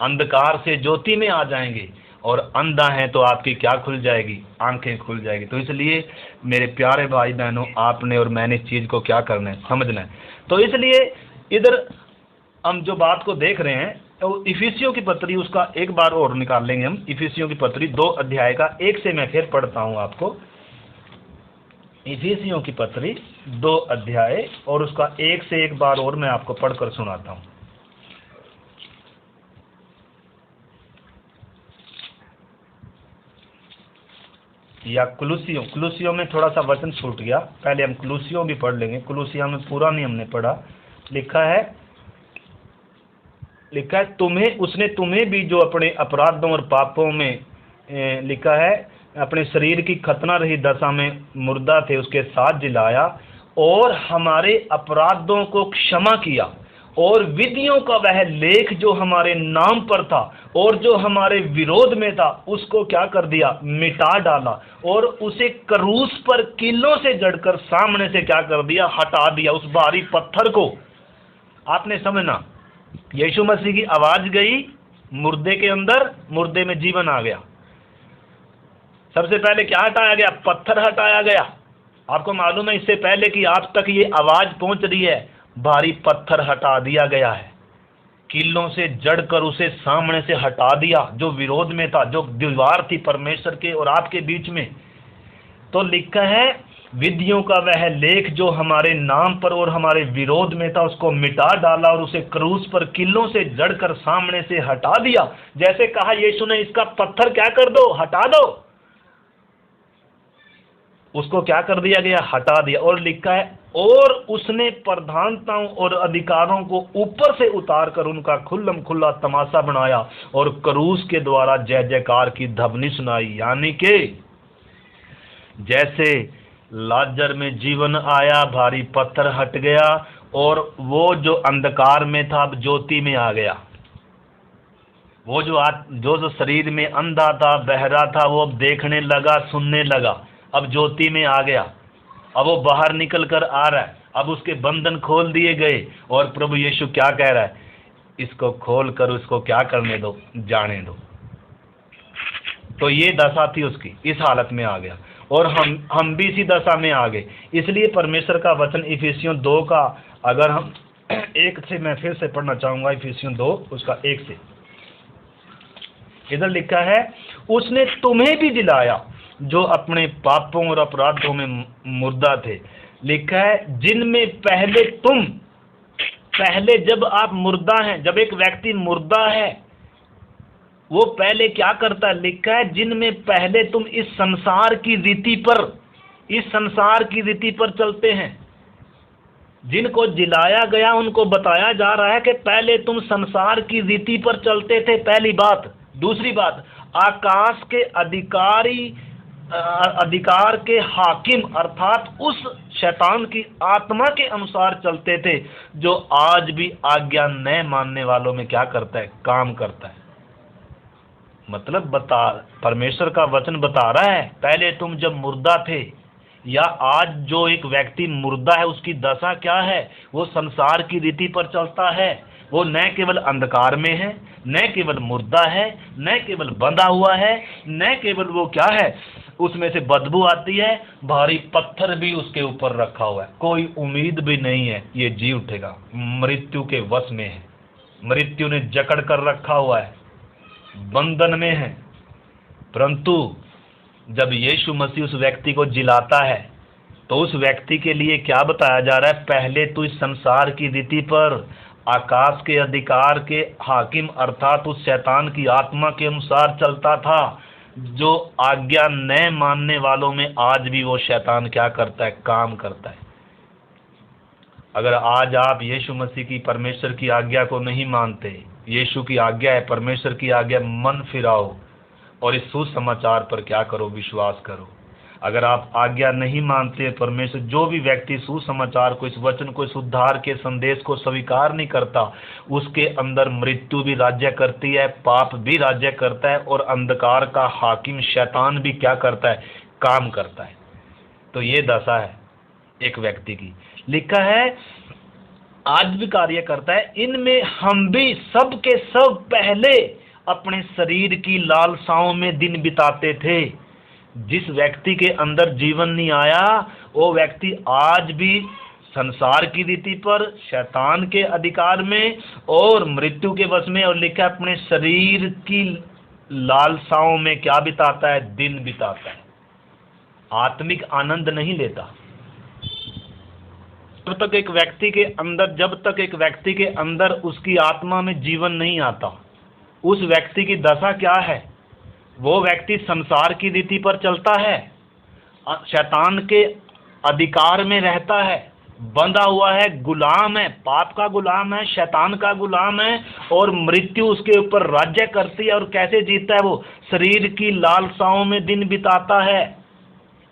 अंधकार से ज्योति में आ जाएंगे। और अंधा है तो आपकी क्या खुल जाएगी? आंखें खुल जाएगी। तो इसलिए मेरे प्यारे भाई बहनों, आपने और मैंने इस चीज़ को क्या करना है? समझना है। तो इसलिए इधर हम जो बात को देख रहे हैं, तो इफिसियों की पत्री उसका एक बार और निकाल लेंगे हम। इफिसियों की पत्री 2 अध्याय का 1 से मैं फिर पढ़ता हूँ आपको। इफिसियों की पत्री 2 अध्याय और उसका 1 से एक बार और मैं आपको पढ़कर सुनाता हूँ। या कुलुसियों में थोड़ा सा वचन छूट गया, पहले हम कुलुसियों भी पढ़ लेंगे। कुलुसियों में पूरा नहीं हमने पढ़ा। लिखा है उसने तुम्हें भी जो अपने अपराधों और पापों में लिखा है अपने शरीर की खतना रही दशा में मुर्दा थे, उसके साथ जिलाया और हमारे अपराधों को क्षमा किया, और विधियों का वह लेख जो हमारे नाम पर था और जो हमारे विरोध में था उसको क्या कर दिया? मिटा डाला, और उसे क्रूस पर कीलों से जड़कर सामने से क्या कर दिया? हटा दिया, उस भारी पत्थर को। आपने समझना, यीशु मसीह की आवाज गई मुर्दे के अंदर, मुर्दे में जीवन आ गया। सबसे पहले क्या हटाया गया? पत्थर हटाया गया। आपको मालूम है इससे पहले कि आप तक ये आवाज पहुंच रही है, भारी पत्थर हटा दिया गया है, कीलों से जड़कर उसे सामने से हटा दिया, जो विरोध में था, जो दीवार थी परमेश्वर के और आपके बीच में। तो लिखा है विधियों का वह लेख जो हमारे नाम पर और हमारे विरोध में था उसको मिटा डाला और उसे क्रूस पर कीलों से जड़कर सामने से हटा दिया। जैसे कहा यीशु ने, इसका पत्थर क्या कर दो? हटा दो। उसको क्या कर दिया गया, हटा दिया। और लिखा है और उसने प्रधानताओं और अधिकारों को ऊपर से उतार कर उनका खुल्लम खुल्ला तमाशा बनाया और क्रूस के द्वारा जय जयकार की ध्वनि सुनाई। यानी कि जैसे लाजर में जीवन आया, भारी पत्थर हट गया और वो जो अंधकार में था अब ज्योति में आ गया। वो जो शरीर में अंधा था, बहरा था, वो अब देखने लगा, सुनने लगा, अब ज्योति में आ गया। अब वो बाहर निकल कर आ रहा है, अब उसके बंधन खोल दिए गए। और प्रभु यीशु क्या कह रहा है, इसको खोल कर उसको क्या करने दो, जाने दो। तो ये दशा थी उसकी, इस हालत में आ गया और हम भी इसी दशा में आ गए। इसलिए परमेश्वर का वचन इफिसियों 2 का, अगर हम 1 से मैं फिर से पढ़ना चाहूंगा, इफिसियों 2 उसका 1 से। इधर लिखा है उसने तुम्हें भी दिलाया जो अपने पापों और अपराधों में मुर्दा थे। लिखा है जिनमें पहले जब आप मुर्दा हैं, जब एक व्यक्ति मुर्दा है वो पहले क्या करता है। लिखा है जिनमें पहले तुम इस संसार की रीति पर चलते हैं। जिनको जिलाया गया उनको बताया जा रहा है कि पहले तुम संसार की रीति पर चलते थे, पहली बात। दूसरी बात, आकाश के अधिकार के हाकिम अर्थात उस शैतान की आत्मा के अनुसार चलते थे जो आज भी आज्ञा न मानने वालों में क्या करता है, काम करता है। मतलब परमेश्वर का वचन बता रहा है पहले तुम जब मुर्दा थे, या आज जो एक व्यक्ति मुर्दा है उसकी दशा क्या है, वो संसार की रीति पर चलता है। वो न केवल अंधकार में है, न केवल मुर्दा है, न केवल बंधा हुआ है, न केवल वो क्या है उसमें से बदबू आती है, भारी पत्थर भी उसके ऊपर रखा हुआ है, कोई उम्मीद भी नहीं है ये जी उठेगा, मृत्यु के वश में है, मृत्यु ने जकड़ कर रखा हुआ है, बंधन में है। परंतु जब यीशु मसीह उस व्यक्ति को जिलाता है तो उस व्यक्ति के लिए क्या बताया जा रहा है, पहले तो इस संसार की रीति पर आकाश के अधिकार के हाकिम अर्थात उस शैतान की आत्मा के अनुसार चलता था, जो आज्ञा न मानने वालों में आज भी वो शैतान क्या करता है, काम करता है। अगर आज आप यीशु मसीह की, परमेश्वर की आज्ञा को नहीं मानते, यीशु की आज्ञा है, परमेश्वर की आज्ञा, मन फिराओ और इस सुसमाचार पर क्या करो, विश्वास करो। अगर आप आज्ञा नहीं मानते परमेश्वर, जो भी व्यक्ति सुसमाचार को, इस वचन को, इस उद्धार के संदेश को स्वीकार नहीं करता, उसके अंदर मृत्यु भी राज्य करती है, पाप भी राज्य करता है और अंधकार का हाकिम शैतान भी क्या करता है, काम करता है। तो ये दशा है एक व्यक्ति की। लिखा है आज भी कार्य करता है। इनमें हम भी सब के सब पहले अपने शरीर की लालसाओं में दिन बिताते थे। जिस व्यक्ति के अंदर जीवन नहीं आया वो व्यक्ति आज भी संसार की रीति पर, शैतान के अधिकार में और मृत्यु के वश में, और लिखा अपने शरीर की लालसाओं में क्या बिताता है, दिन बिताता है। आत्मिक आनंद नहीं लेता। जब तक एक व्यक्ति के अंदर उसकी आत्मा में जीवन नहीं आता, उस व्यक्ति की दशा क्या है, वो व्यक्ति संसार की रीति पर चलता है, शैतान के अधिकार में रहता है, बंधा हुआ है, गुलाम है, पाप का गुलाम है, शैतान का गुलाम है, और मृत्यु उसके ऊपर राज्य करती है। और कैसे जीता है वो, शरीर की लालसाओं में दिन बिताता है।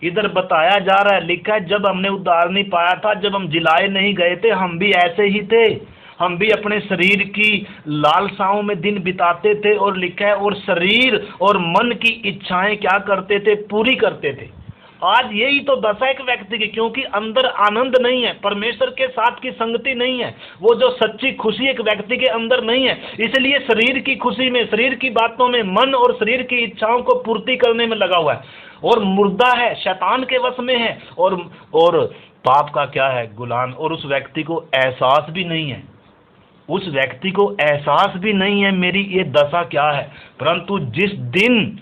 इधर बताया जा रहा है, लिखा है जब हमने उद्धार नहीं पाया था, जब हम जिलाए नहीं गए थे, हम भी ऐसे ही थे, हम भी अपने शरीर की लालसाओं में दिन बिताते थे। और लिखा है और शरीर और मन की इच्छाएं क्या करते थे, पूरी करते थे। आज यही तो दशा एक व्यक्ति की, क्योंकि अंदर आनंद नहीं है, परमेश्वर के साथ की संगति नहीं है, वो जो सच्ची खुशी एक व्यक्ति के अंदर नहीं है, इसलिए शरीर की खुशी में, शरीर की बातों में, मन और शरीर की इच्छाओं को पूर्ति करने में लगा हुआ है और मुर्दा है, शैतान के वश में है और पाप का क्या है, गुलाम। और उस व्यक्ति को एहसास भी नहीं है, उस व्यक्ति को एहसास भी नहीं है मेरी ये दशा क्या है। परंतु जिस दिन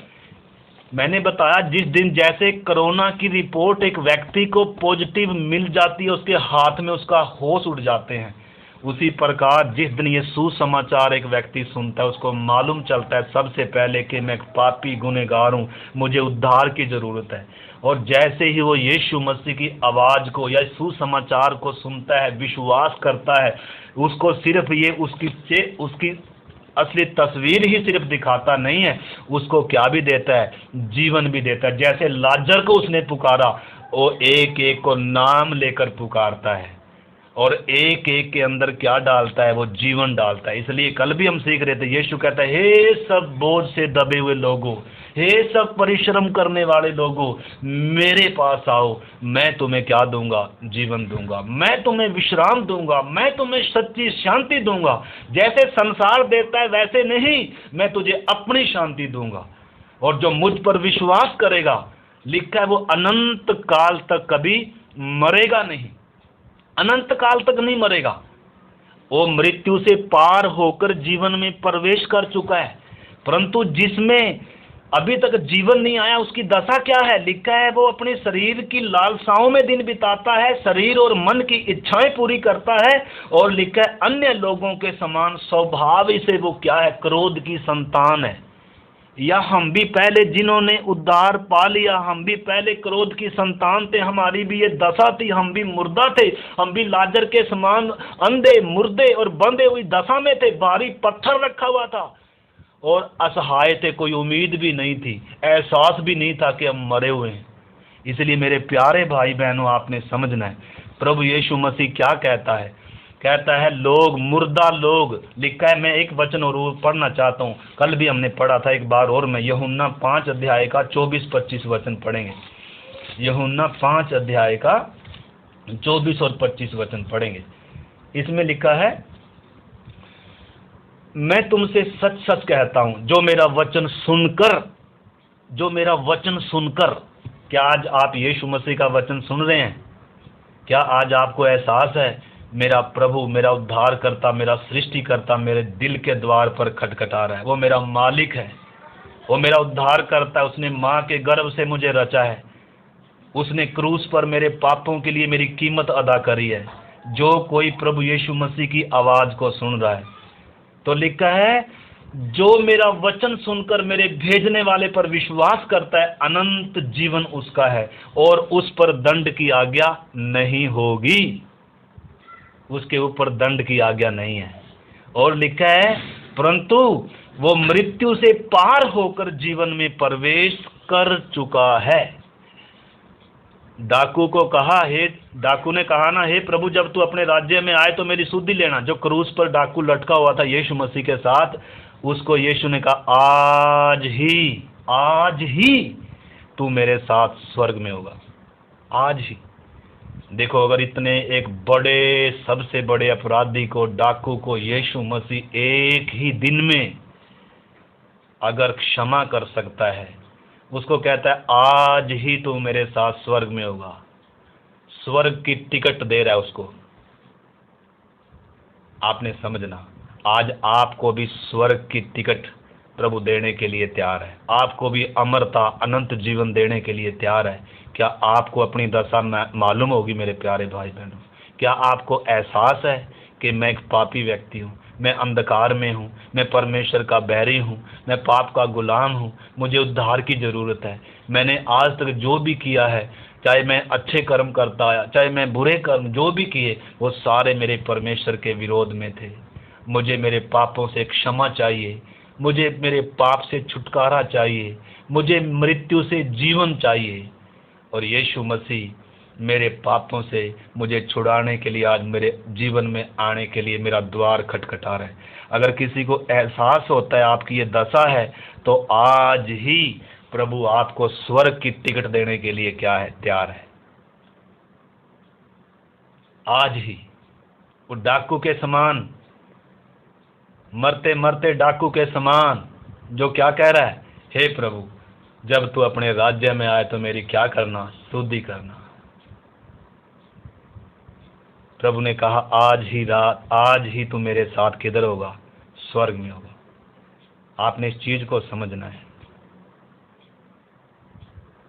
मैंने बताया, जिस दिन जैसे कोरोना की रिपोर्ट एक व्यक्ति को पॉजिटिव मिल जाती है, उसके हाथ में उसका होश उड़ जाते हैं, उसी प्रकार जिस दिन ये सुसमाचार एक व्यक्ति सुनता है, उसको मालूम चलता है सबसे पहले कि मैं एक पापी गुनहगार हूँ, मुझे उद्धार की ज़रूरत है। और जैसे ही वो यीशु मसीह की आवाज़ को या सुसमाचार को सुनता है, विश्वास करता है, उसको सिर्फ ये उसकी असली तस्वीर ही सिर्फ दिखाता नहीं है, उसको क्या भी देता है, जीवन भी देता है। जैसे लाजर को उसने पुकारा, वो एक एक को नाम लेकर पुकारता है और एक एक के अंदर क्या डालता है, वो जीवन डालता है। इसलिए कल भी हम सीख रहे थे, यीशु कहता है, हे सब बोझ से दबे हुए लोगों, हे सब परिश्रम करने वाले लोगों, मेरे पास आओ, मैं तुम्हें क्या दूंगा, जीवन दूंगा, मैं तुम्हें विश्राम दूंगा, मैं तुम्हें सच्ची शांति दूंगा। जैसे संसार देता है वैसे नहीं, मैं तुझे अपनी शांति दूंगा। और जो मुझ पर विश्वास करेगा, लिखा है, वो अनंत काल तक कभी मरेगा नहीं, अनंत काल तक नहीं मरेगा। वो मृत्यु से पार होकर जीवन में प्रवेश कर चुका है। परंतु जिसमें अभी तक जीवन नहीं आया, उसकी दशा क्या है, लिखा है, वो अपने शरीर की लालसाओं में दिन बिताता है, शरीर और मन की इच्छाएं पूरी करता है। और लिखा है, अन्य लोगों के समान स्वभाव से वो क्या है, क्रोध की संतान है। या हम भी पहले जिन्होंने उद्धार पा लिया, हम भी पहले क्रोध की संतान थे, हमारी भी ये दशा थी, हम भी मुर्दा थे, हम भी लाजर के समान अंधे, मुर्दे और बंधे हुई दशा में थे। भारी पत्थर रखा हुआ था और असहाय थे, कोई उम्मीद भी नहीं थी, एहसास भी नहीं था कि हम मरे हुए हैं। इसलिए मेरे प्यारे भाई बहनों, आपने समझना है, प्रभु यीशु मसीह क्या कहता है, कहता है लोग, मुर्दा लोग। लिखा है, मैं एक वचन और पढ़ना चाहता हूँ, कल भी हमने पढ़ा था, एक बार और मैं यूहन्ना 5 अध्याय का 24-25 वचन पढ़ेंगे। यूहन्ना 5 अध्याय का 24 और 25 वचन पढ़ेंगे। इसमें लिखा है, मैं तुमसे सच सच कहता हूँ, जो मेरा वचन सुनकर, क्या आज आप यीशु मसीह का वचन सुन रहे हैं? क्या आज आपको एहसास है, मेरा प्रभु, मेरा उद्धार करता, मेरा सृष्टिकर्ता मेरे दिल के द्वार पर खटखटा रहा है। वो मेरा मालिक है, वो मेरा उद्धार करता है। उसने माँ के गर्भ से मुझे रचा है, उसने क्रूस पर मेरे पापों के लिए मेरी कीमत अदा करी है। जो कोई प्रभु यीशु मसीह की आवाज़ को सुन रहा है, तो लिखा है, जो मेरा वचन सुनकर मेरे भेजने वाले पर विश्वास करता है, अनंत जीवन उसका है और उस पर दंड की आज्ञा नहीं होगी, उसके ऊपर दंड की आज्ञा नहीं है। और लिखा है, परंतु वो मृत्यु से पार होकर जीवन में प्रवेश कर चुका है। डाकू को कहा, डाकू ने कहा ना, हे प्रभु, जब तू अपने राज्य में आए तो मेरी सुधि लेना। जो क्रूस पर डाकू लटका हुआ था यीशु मसीह के साथ, उसको यीशु ने कहा, आज ही तू मेरे साथ स्वर्ग में होगा, आज ही। देखो, अगर इतने एक बड़े, सबसे बड़े अपराधी को, डाकू को, यीशु मसीह एक ही दिन में अगर क्षमा कर सकता है, उसको कहता है, आज ही तू मेरे साथ स्वर्ग में होगा, स्वर्ग की टिकट दे रहा है उसको। आपने समझना, आज आपको भी स्वर्ग की टिकट प्रभु देने के लिए तैयार है, आपको भी अमरता, अनंत जीवन देने के लिए तैयार है। क्या आपको अपनी दशा मालूम होगी मेरे प्यारे भाई बहनों? क्या आपको एहसास है कि मैं एक पापी व्यक्ति हूँ, मैं अंधकार में हूँ, मैं परमेश्वर का बैरी हूँ, मैं पाप का गुलाम हूँ, मुझे उद्धार की ज़रूरत है। मैंने आज तक जो भी किया है, चाहे मैं अच्छे कर्म करता आया, चाहे मैं बुरे कर्म जो भी किए, वो सारे मेरे परमेश्वर के विरोध में थे। मुझे मेरे पापों से क्षमा चाहिए, मुझे मेरे पाप से छुटकारा चाहिए, मुझे मृत्यु से जीवन चाहिए। और यीशु मसीह मेरे पापों से मुझे छुड़ाने के लिए आज मेरे जीवन में आने के लिए मेरा द्वार खटखटा रहा है। अगर किसी को एहसास होता है आपकी ये दशा है, तो आज ही प्रभु आपको स्वर्ग की टिकट देने के लिए क्या है, तैयार है। आज ही वो डाकू के समान, मरते मरते डाकू के समान, जो क्या कह रहा है, हे प्रभु, जब तू अपने राज्य में आए तो मेरी क्या करना, शुद्धि करना। प्रभु ने कहा, आज ही तू मेरे साथ किधर होगा, स्वर्ग में होगा। आपने इस चीज को समझना है।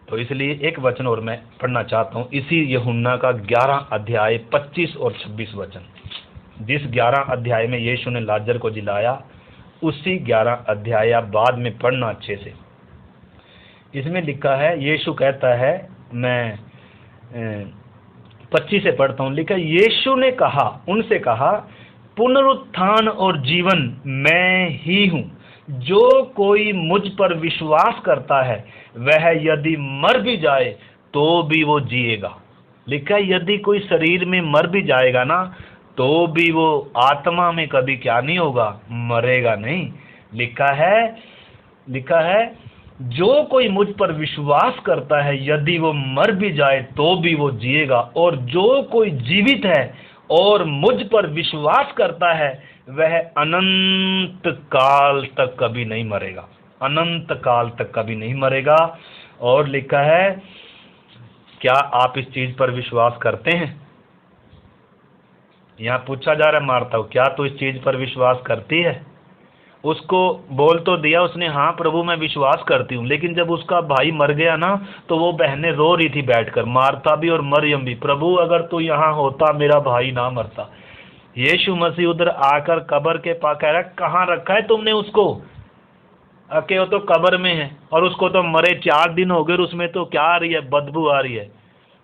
तो इसलिए एक वचन और मैं पढ़ना चाहता हूं, इसी यूहन्ना का 11 अध्याय 25 और 26 वचन। जिस 11 अध्याय में यीशु ने लाजर को जिलाया, उसी 11 अध्याय आप बाद में पढ़ना अच्छे से। इसमें लिखा है, यीशु कहता है, मैं 25 से पढ़ता हूँ, लिखा, यीशु ने कहा, उनसे कहा, पुनरुत्थान और जीवन मैं ही हूँ। जो कोई मुझ पर विश्वास करता है वह यदि मर भी जाए तो भी वो जिएगा। लिखा है, यदि कोई शरीर में मर भी जाएगा ना, तो भी वो आत्मा में कभी क्या नहीं होगा, मरेगा नहीं। लिखा है जो कोई मुझ पर विश्वास करता है यदि वो मर भी जाए तो भी वो जिएगा, और जो कोई जीवित है और मुझ पर विश्वास करता है वह अनंत काल तक कभी नहीं मरेगा, अनंत काल तक कभी नहीं मरेगा। और लिखा है, क्या आप इस चीज पर विश्वास करते हैं? यहाँ पूछा जा रहा है, मारता हूँ, क्या तू इस चीज पर विश्वास करती है? उसको बोल तो दिया उसने, हाँ प्रभु मैं विश्वास करती हूँ, लेकिन जब उसका भाई मर गया ना, तो वो बहनें रो रही थी बैठकर, मार्था भी और मरियम भी, प्रभु अगर तू यहाँ होता मेरा भाई ना मरता। यीशु मसीह उधर आकर कब्र के पास कह रहा है, कहाँ रखा है तुमने उसको? अके वो तो कब्र में है, और उसको तो मरे 4 दिन हो गए, उसमें तो क्या आ रही है, बदबू आ रही है।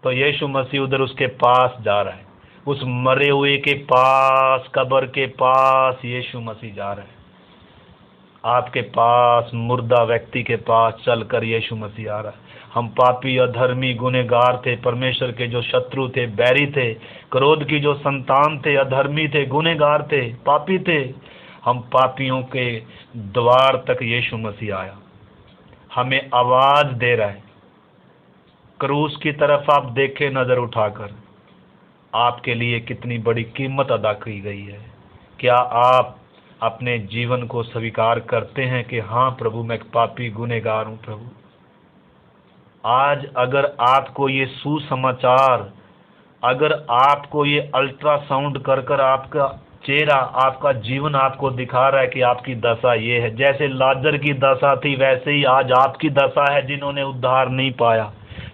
तो यीशु मसीह उधर उसके पास जा रहा है, उस मरे हुए के पास, कब्र के पास यीशु मसीह जा रहा है। आपके पास, मुर्दा व्यक्ति के पास चलकर यीशु मसीह आ रहा है। हम पापी, अधर्मी, गुनहगार थे, परमेश्वर के जो शत्रु थे, बैरी थे, क्रोध की जो संतान थे, अधर्मी थे, गुनहगार थे, पापी थे, हम पापियों के द्वार तक यीशु मसीह आया, हमें आवाज दे रहा है। क्रूस की तरफ आप देखें नजर उठाकर, आपके लिए कितनी बड़ी कीमत अदा की गई है। क्या आप अपने जीवन को स्वीकार करते हैं कि हाँ प्रभु मैं एक पापी गुनहगार हूँ? प्रभु आज अगर आपको ये सुसमाचार, अगर आपको ये अल्ट्रासाउंड कर कर आपका चेहरा, आपका जीवन आपको दिखा रहा है कि आपकी दशा ये है, जैसे लाजर की दशा थी वैसे ही आज आपकी दशा है। जिन्होंने उद्धार नहीं पाया,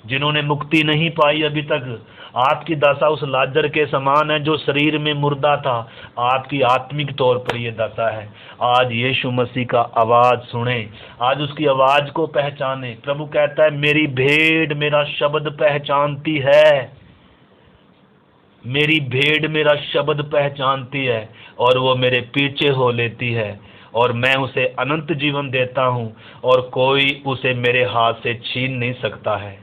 जिन्होंने मुक्ति नहीं पाई अभी तक, आपकी दशा उस लाजर के समान है जो शरीर में मुर्दा था। आपकी आत्मिक तौर पर यह दशा है। आज यीशु मसीह का आवाज सुने, आज उसकी आवाज को पहचाने। प्रभु कहता है, मेरी भेड़ मेरा शब्द पहचानती है, मेरी भेड़ मेरा शब्द पहचानती है और वो मेरे पीछे हो लेती है, और मैं उसे अनंत जीवन देता हूँ और कोई उसे मेरे हाथ से छीन नहीं सकता है,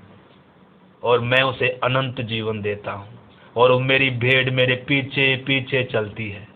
और मैं उसे अनंत जीवन देता हूँ, और मेरी भेड़ मेरे पीछे पीछे चलती है।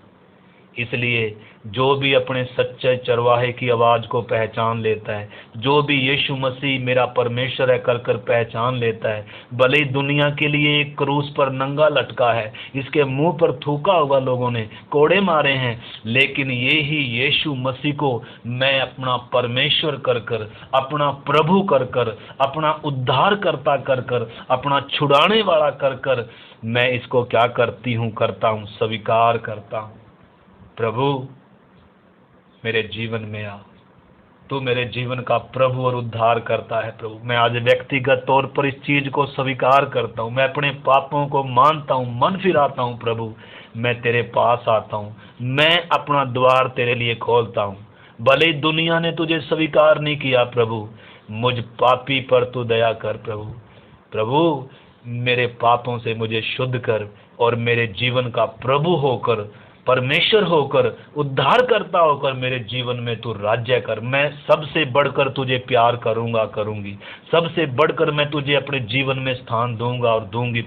इसलिए जो भी अपने सच्चे चरवाहे की आवाज़ को पहचान लेता है, जो भी यीशु मसीह मेरा परमेश्वर है कर कर पहचान लेता है, भले ही दुनिया के लिए एक क्रूस पर नंगा लटका है, इसके मुंह पर थूका होगा लोगों ने, कोड़े मारे हैं, लेकिन ये ही यीशु मसीह को मैं अपना परमेश्वर कर कर, अपना प्रभु कर कर, अपना उद्धारकर्ता कर कर, अपना छुड़ाने वाला कर कर, मैं इसको क्या करता हूँ, स्वीकार करता हूँ। प्रभु मेरे जीवन में आ, तू मेरे जीवन का प्रभु और उद्धार करता है। प्रभु मैं आज व्यक्तिगत तौर पर इस चीज को स्वीकार करता हूँ, मैं अपने पापों को मानता हूँ, मन फिराता हूँ। प्रभु मैं तेरे पास आता हूँ, मैं अपना द्वार तेरे लिए खोलता हूँ। भले ही दुनिया ने तुझे स्वीकार नहीं किया, प्रभु मुझ पापी पर तू दया कर। प्रभु मेरे पापों से मुझे शुद्ध कर, और मेरे जीवन का प्रभु होकर, परमेश्वर होकर, उद्धार करता होकर मेरे जीवन में तू राज्य कर। मैं सबसे बढ़कर तुझे प्यार करूंगी, सबसे बढ़कर मैं तुझे अपने जीवन में स्थान दूंगा और दूंगी।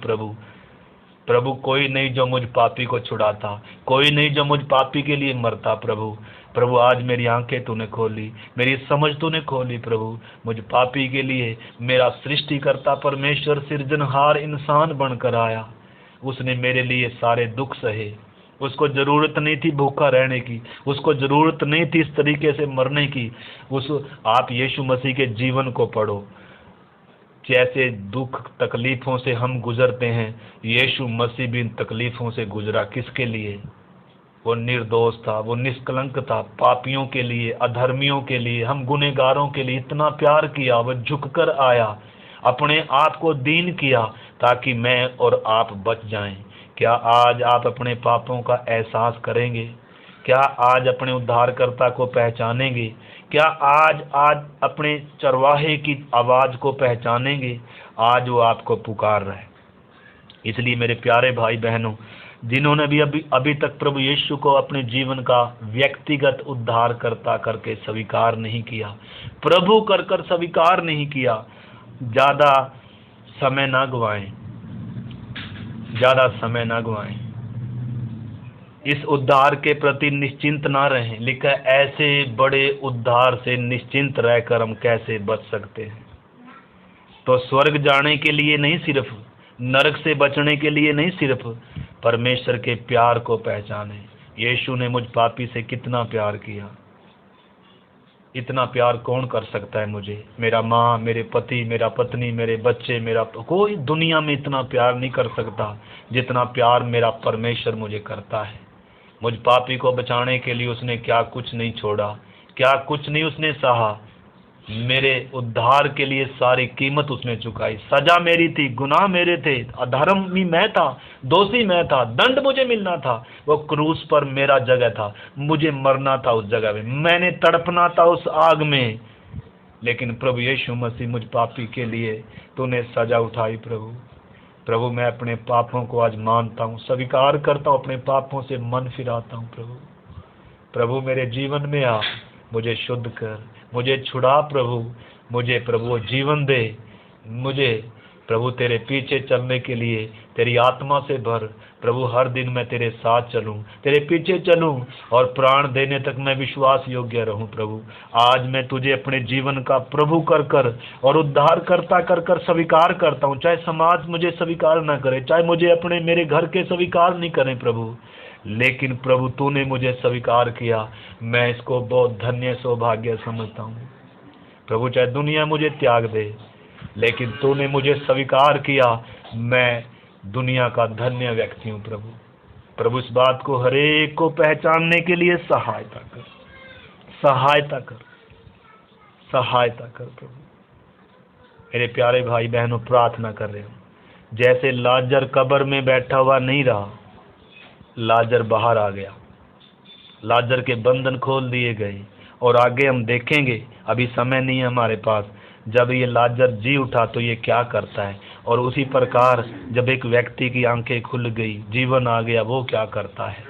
प्रभु कोई नहीं जो मुझ पापी को छुड़ाता, कोई नहीं जो मुझ पापी के लिए मरता। प्रभु आज मेरी आंखें तूने खोली, मेरी समझ तूने खोली। प्रभु मुझ पापी के लिए मेरा सृष्टिकर्ता परमेश्वर सृजनहार इंसान बनकर आया, उसने मेरे लिए सारे दुख सहे। उसको ज़रूरत नहीं थी भूखा रहने की, उसको ज़रूरत नहीं थी इस तरीके से मरने की। आप यीशु मसीह के जीवन को पढ़ो, जैसे दुख तकलीफ़ों से हम गुजरते हैं, यीशु मसीह भी इन तकलीफ़ों से गुजरा। किसके लिए? वो निर्दोष था, वो निष्कलंक था, पापियों के लिए, अधर्मियों के लिए, हम गुनहगारों के लिए इतना प्यार किया। वो झुककर आया, अपने आप को दीन किया ताकि मैं और आप बच जाएं। क्या आज आप अपने पापों का एहसास करेंगे? क्या आज अपने उद्धारकर्ता को पहचानेंगे? क्या आज आज अपने चरवाहे की आवाज़ को पहचानेंगे? आज वो आपको पुकार रहा है। इसलिए मेरे प्यारे भाई बहनों, जिन्होंने भी अभी अभी तक प्रभु यीशु को अपने जीवन का व्यक्तिगत उद्धारकर्ता करके स्वीकार नहीं किया, प्रभु कर कर स्वीकार नहीं किया, ज़्यादा समय ना गवाएं, ज़्यादा समय ना गवाएं। इस उद्धार के प्रति निश्चिंत ना रहें। लिखा है, ऐसे बड़े उद्धार से निश्चिंत रहकर हम कैसे बच सकते हैं? तो स्वर्ग जाने के लिए नहीं सिर्फ, नरक से बचने के लिए नहीं सिर्फ, परमेश्वर के प्यार को पहचाने। यीशु ने मुझ पापी से कितना प्यार किया। इतना प्यार कौन कर सकता है मुझे? मेरा माँ, मेरे पति, मेरा पत्नी, मेरे बच्चे, मेरा कोई दुनिया में इतना प्यार नहीं कर सकता जितना प्यार मेरा परमेश्वर मुझे करता है। मुझ पापी को बचाने के लिए उसने क्या कुछ नहीं छोड़ा, क्या कुछ नहीं उसने सहा। मेरे उद्धार के लिए सारी कीमत उसने चुकाई। सजा मेरी थी, गुनाह मेरे थे, अधर्मी मैं था, दोषी मैं था, दंड मुझे मिलना था। वो क्रूस पर मेरा जगह था, मुझे मरना था उस जगह में, मैंने तड़पना था उस आग में। लेकिन प्रभु यीशु मसीह मुझ पापी के लिए तूने सजा उठाई। प्रभु मैं अपने पापों को आज मानता हूँ, स्वीकार करता हूँ, अपने पापों से मन फिराता हूँ। प्रभु मेरे जीवन में आ, मुझे शुद्ध कर, मुझे छुड़ा। मुझे प्रभु जीवन दे। मुझे प्रभु तेरे पीछे चलने के लिए तेरी आत्मा से भर। प्रभु हर दिन मैं तेरे साथ चलूं, तेरे पीछे चलूं और प्राण देने तक मैं विश्वास योग्य रहूं। प्रभु आज मैं तुझे अपने जीवन का प्रभु कर कर और उद्धार करता कर कर स्वीकार करता हूं। चाहे समाज मुझे स्वीकार ना करे, चाहे मुझे अपने मेरे घर के स्वीकार नहीं करें प्रभु, लेकिन प्रभु तूने मुझे स्वीकार किया। मैं इसको बहुत धन्य सौभाग्य समझता हूँ। प्रभु चाहे दुनिया मुझे त्याग दे, लेकिन तूने मुझे स्वीकार किया। मैं दुनिया का धन्य व्यक्ति हूँ। प्रभु इस बात को हरेक को पहचानने के लिए सहायता कर, सहायता कर, सहायता कर। प्रभु मेरे प्यारे भाई बहनों, प्रार्थना कर रहे हो, जैसे लाजर कब्र में बैठा हुआ नहीं रहा, लाजर बाहर आ गया, लाजर के बंधन खोल दिए गए। और आगे हम देखेंगे, अभी समय नहीं है हमारे पास, जब ये लाजर जी उठा तो ये क्या करता है। और उसी प्रकार जब एक व्यक्ति की आंखें खुल गई, जीवन आ गया, वो क्या करता है।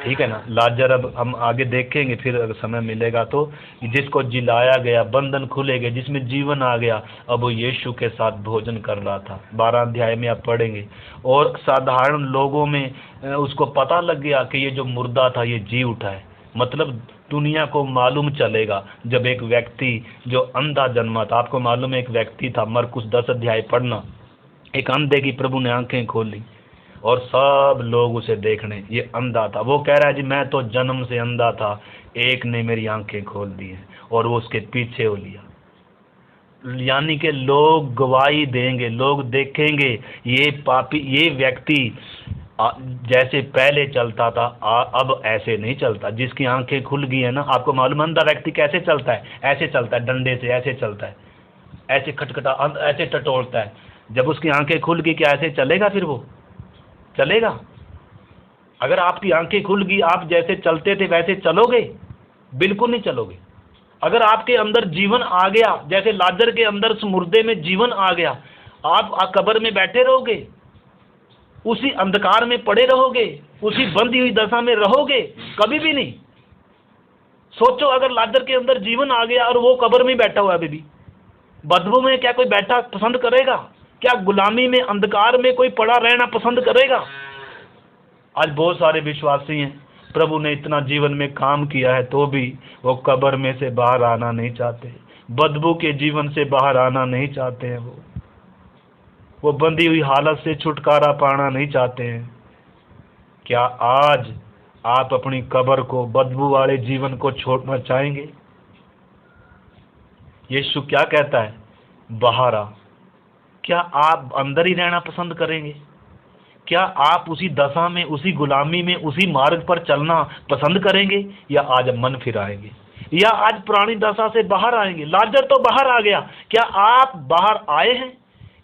ठीक है ना। लाजर अब हम आगे देखेंगे फिर अगर समय मिलेगा तो, जिसको जिलाया गया, बंधन खुले गए, जिसमें जीवन आ गया, अब वो यीशु के साथ भोजन कर रहा था। 12 अध्याय में आप पढ़ेंगे। और साधारण लोगों में उसको पता लग गया कि ये जो मुर्दा था ये जी उठा है। मतलब दुनिया को मालूम चलेगा जब एक व्यक्ति जो अंधा जन्मा था, आपको मालूम है एक व्यक्ति था, मरकुस 10 अध्याय पढ़ना, एक अंधे की प्रभु ने आंखें खोली और सब लोग उसे देखने, ये अंधा था। वो कह रहा है जी मैं तो जन्म से अंधा था, एक ने मेरी आंखें खोल दी हैं। और वो उसके पीछे हो लिया। यानी कि लोग गवाही देंगे, लोग देखेंगे ये पापी, ये व्यक्ति जैसे पहले चलता था अब ऐसे नहीं चलता। जिसकी आंखें खुल गई है ना, आपको मालूम अंधा व्यक्ति कैसे चलता है? ऐसे चलता है, डंडे से ऐसे चलता है, ऐसे खटखटा, ऐसे टटोलता है। जब उसकी आंखें खुल गई, क्या ऐसे चलेगा? फिर वो चलेगा? अगर आपकी आंखें खुल गई, आप जैसे चलते थे वैसे चलोगे? बिल्कुल नहीं चलोगे। अगर आपके अंदर जीवन आ गया, जैसे लाजर के अंदर उस मुर्दे में जीवन आ गया, आप कब्र में बैठे रहोगे, उसी अंधकार में पड़े रहोगे, उसी बंधी हुई दशा में रहोगे? कभी भी नहीं। सोचो अगर लाजर के अंदर जीवन आ गया और वो कब्र में बैठा हुआ है अभी भी, बदबू में क्या कोई बैठा पसंद करेगा? क्या गुलामी में, अंधकार में कोई पड़ा रहना पसंद करेगा? आज बहुत सारे विश्वासी हैं, प्रभु ने इतना जीवन में काम किया है तो भी वो कब्र में से बाहर आना नहीं चाहते, बदबू के जीवन से बाहर आना नहीं चाहते हैं। वो बंधी हुई हालत से छुटकारा पाना नहीं चाहते हैं। क्या आज आप अपनी कब्र को, बदबू वाले जीवन को छोड़ना चाहेंगे? यीशु क्या कहता है? बाहर आ। क्या आप अंदर ही रहना पसंद करेंगे? क्या आप उसी दशा में, उसी गुलामी में, उसी मार्ग पर चलना पसंद करेंगे, या आज मन फिराएंगे, या आज पुरानी दशा से बाहर आएंगे? लाजर तो बाहर आ गया, क्या आप बाहर आए हैं?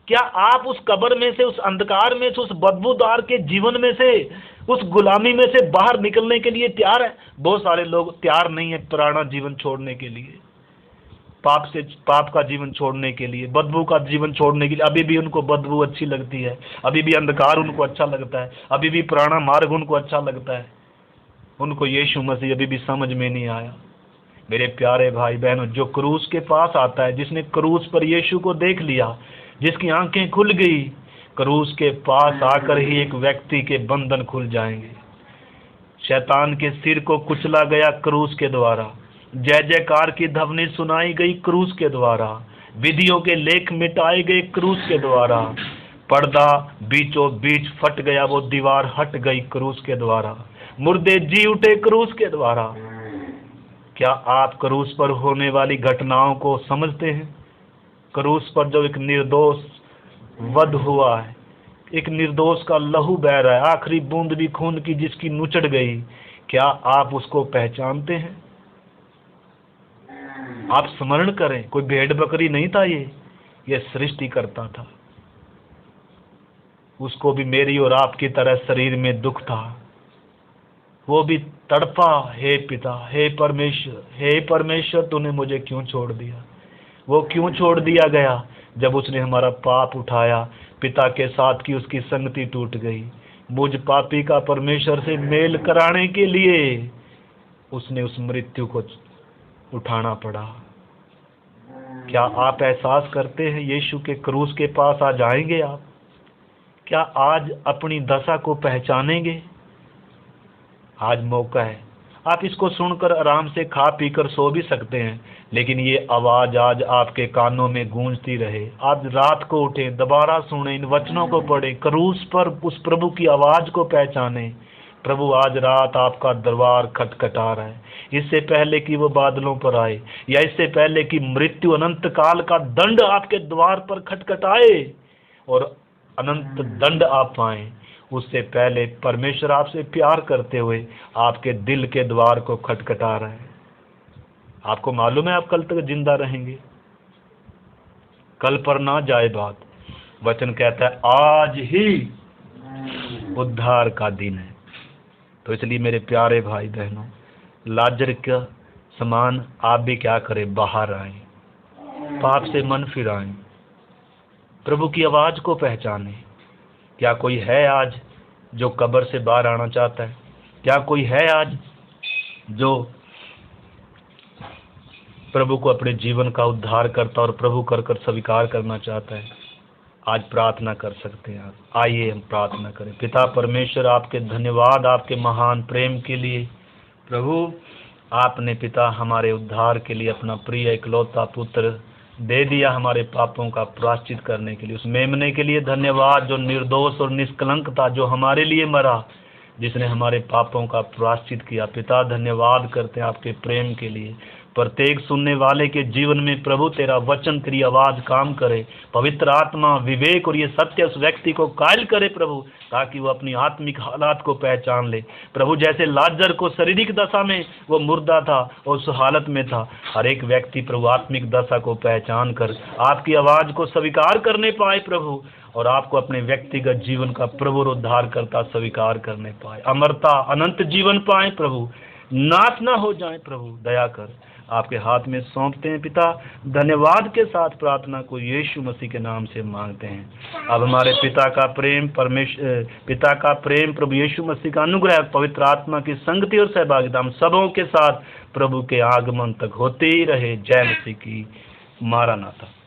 क्या आप उस कब्र में से, उस अंधकार में से, उस बदबूदार के जीवन में से, उस गुलामी में से बाहर निकलने के लिए तैयार है? बहुत सारे लोग तैयार नहीं है पुराना जीवन छोड़ने के लिए, पाप का जीवन छोड़ने के लिए, बदबू का जीवन छोड़ने के लिए। अभी भी उनको बदबू अच्छी लगती है, अभी भी अंधकार उनको अच्छा लगता है, अभी भी पुराना मार्ग उनको अच्छा लगता है। उनको यीशु मसीह अभी भी समझ में नहीं आया। मेरे प्यारे भाई बहनों, जो क्रूस के पास आता है, जिसने क्रूस पर यीशु को देख लिया, जिसकी आंखें खुल गई, क्रूस के पास आकर ही एक व्यक्ति के बंधन खुल जाएंगे। शैतान के सिर को कुचला गया क्रूस के द्वारा, जय जयकार की ध्वनि सुनाई गई क्रूस के द्वारा, विधियों के लेख मिटाए गए क्रूस के द्वारा, पर्दा बीचों बीच फट गया, वो दीवार हट गई क्रूस के द्वारा, मुर्दे जी उठे क्रूस के द्वारा। क्या आप क्रूस पर होने वाली घटनाओं को समझते हैं? क्रूस पर जो एक निर्दोष वध हुआ है, एक निर्दोष का लहू बह रहा है, आखिरी बूंद भी खून की जिसकी नुचड़ गई, क्या आप उसको पहचानते हैं? आप स्मरण करें, कोई भेड़ बकरी नहीं था, ये सृष्टि करता था। उसको भी मेरी और आपकी तरह शरीर में दुख था, वो भी तड़पा, हे पिता, हे परमेश्वर तूने मुझे क्यों छोड़ दिया? वो क्यों छोड़ दिया गया? जब उसने हमारा पाप उठाया, पिता के साथ की उसकी संगति टूट गई। मुझ पापी का परमेश्वर से मेल कराने के लिए उसने उस मृत्यु को उठाना पड़ा। क्या आप एहसास करते हैं यीशु के क्रूस के पास आ जाएंगे आप? क्या आज अपनी दशा को पहचानेंगे? आज मौका है। आप इसको सुनकर आराम से खा पी कर सो भी सकते हैं, लेकिन ये आवाज़ आज आपके कानों में गूंजती रहे। आज रात को उठें, दोबारा सुने, इन वचनों को पढ़ें, क्रूस पर उस प्रभु की आवाज़ को पहचानें। प्रभु आज रात आपका दरबार खटखटा रहा है। इससे पहले कि वो बादलों पर आए, या इससे पहले कि मृत्यु अनंत काल का दंड आपके द्वार पर खटखटाए और अनंत दंड आप पाएं, उससे पहले परमेश्वर आपसे प्यार करते हुए आपके दिल के द्वार को खटखटा रहा है। आपको मालूम है आप कल तक जिंदा रहेंगे? कल पर ना जाए बात। वचन कहता है आज ही उद्धार का दिन है। तो इसलिए मेरे प्यारे भाई बहनों, लाजर का समान आप भी क्या करें? बाहर आए, पाप से मन फिराएं, प्रभु की आवाज को पहचानें। क्या कोई है आज जो कब्र से बाहर आना चाहता है? क्या कोई है आज जो प्रभु को अपने जीवन का उद्धार करता और प्रभु कर कर स्वीकार करना चाहता है? आज प्रार्थना कर सकते हैं आप। आइए हम प्रार्थना करें। पिता परमेश्वर, आपके धन्यवाद आपके महान प्रेम के लिए। प्रभु, आपने पिता हमारे उद्धार के लिए अपना प्रिय इकलौता पुत्र दे दिया, हमारे पापों का प्रायश्चित करने के लिए। उस मेमने के लिए धन्यवाद जो निर्दोष और निष्कलंक था, जो हमारे लिए मरा, जिसने हमारे पापों का प्रायश्चित किया। पिता, धन्यवाद करते हैं आपके प्रेम के लिए। प्रत्येक सुनने वाले के जीवन में प्रभु तेरा वचन, तेरी आवाज काम करे। पवित्र आत्मा, विवेक और ये सत्य उस व्यक्ति को कायल करे प्रभु, ताकि वो अपनी आत्मिक हालात को पहचान ले। प्रभु, जैसे लाजर को शारीरिक दशा में वो मुर्दा था और उस हालत में था, हर एक व्यक्ति प्रभु आत्मिक दशा को पहचान कर आपकी आवाज को स्वीकार करने पाए प्रभु, और आपको अपने व्यक्तिगत जीवन का प्रभु उद्धार करता स्वीकार करने पाए। अमरता, अनंत जीवन पाए प्रभु, नाश ना हो जाए प्रभु, दया कर। आपके हाथ में सौंपते हैं पिता। धन्यवाद के साथ प्रार्थना को यीशु मसीह के नाम से मांगते हैं। अब हमारे पिता का प्रेम, प्रभु यीशु मसीह का अनुग्रह, पवित्र आत्मा की संगति और सहभागिता हम सबों के साथ प्रभु के आगमन तक होते ही रहे। जय मसीह की। मारानाथा।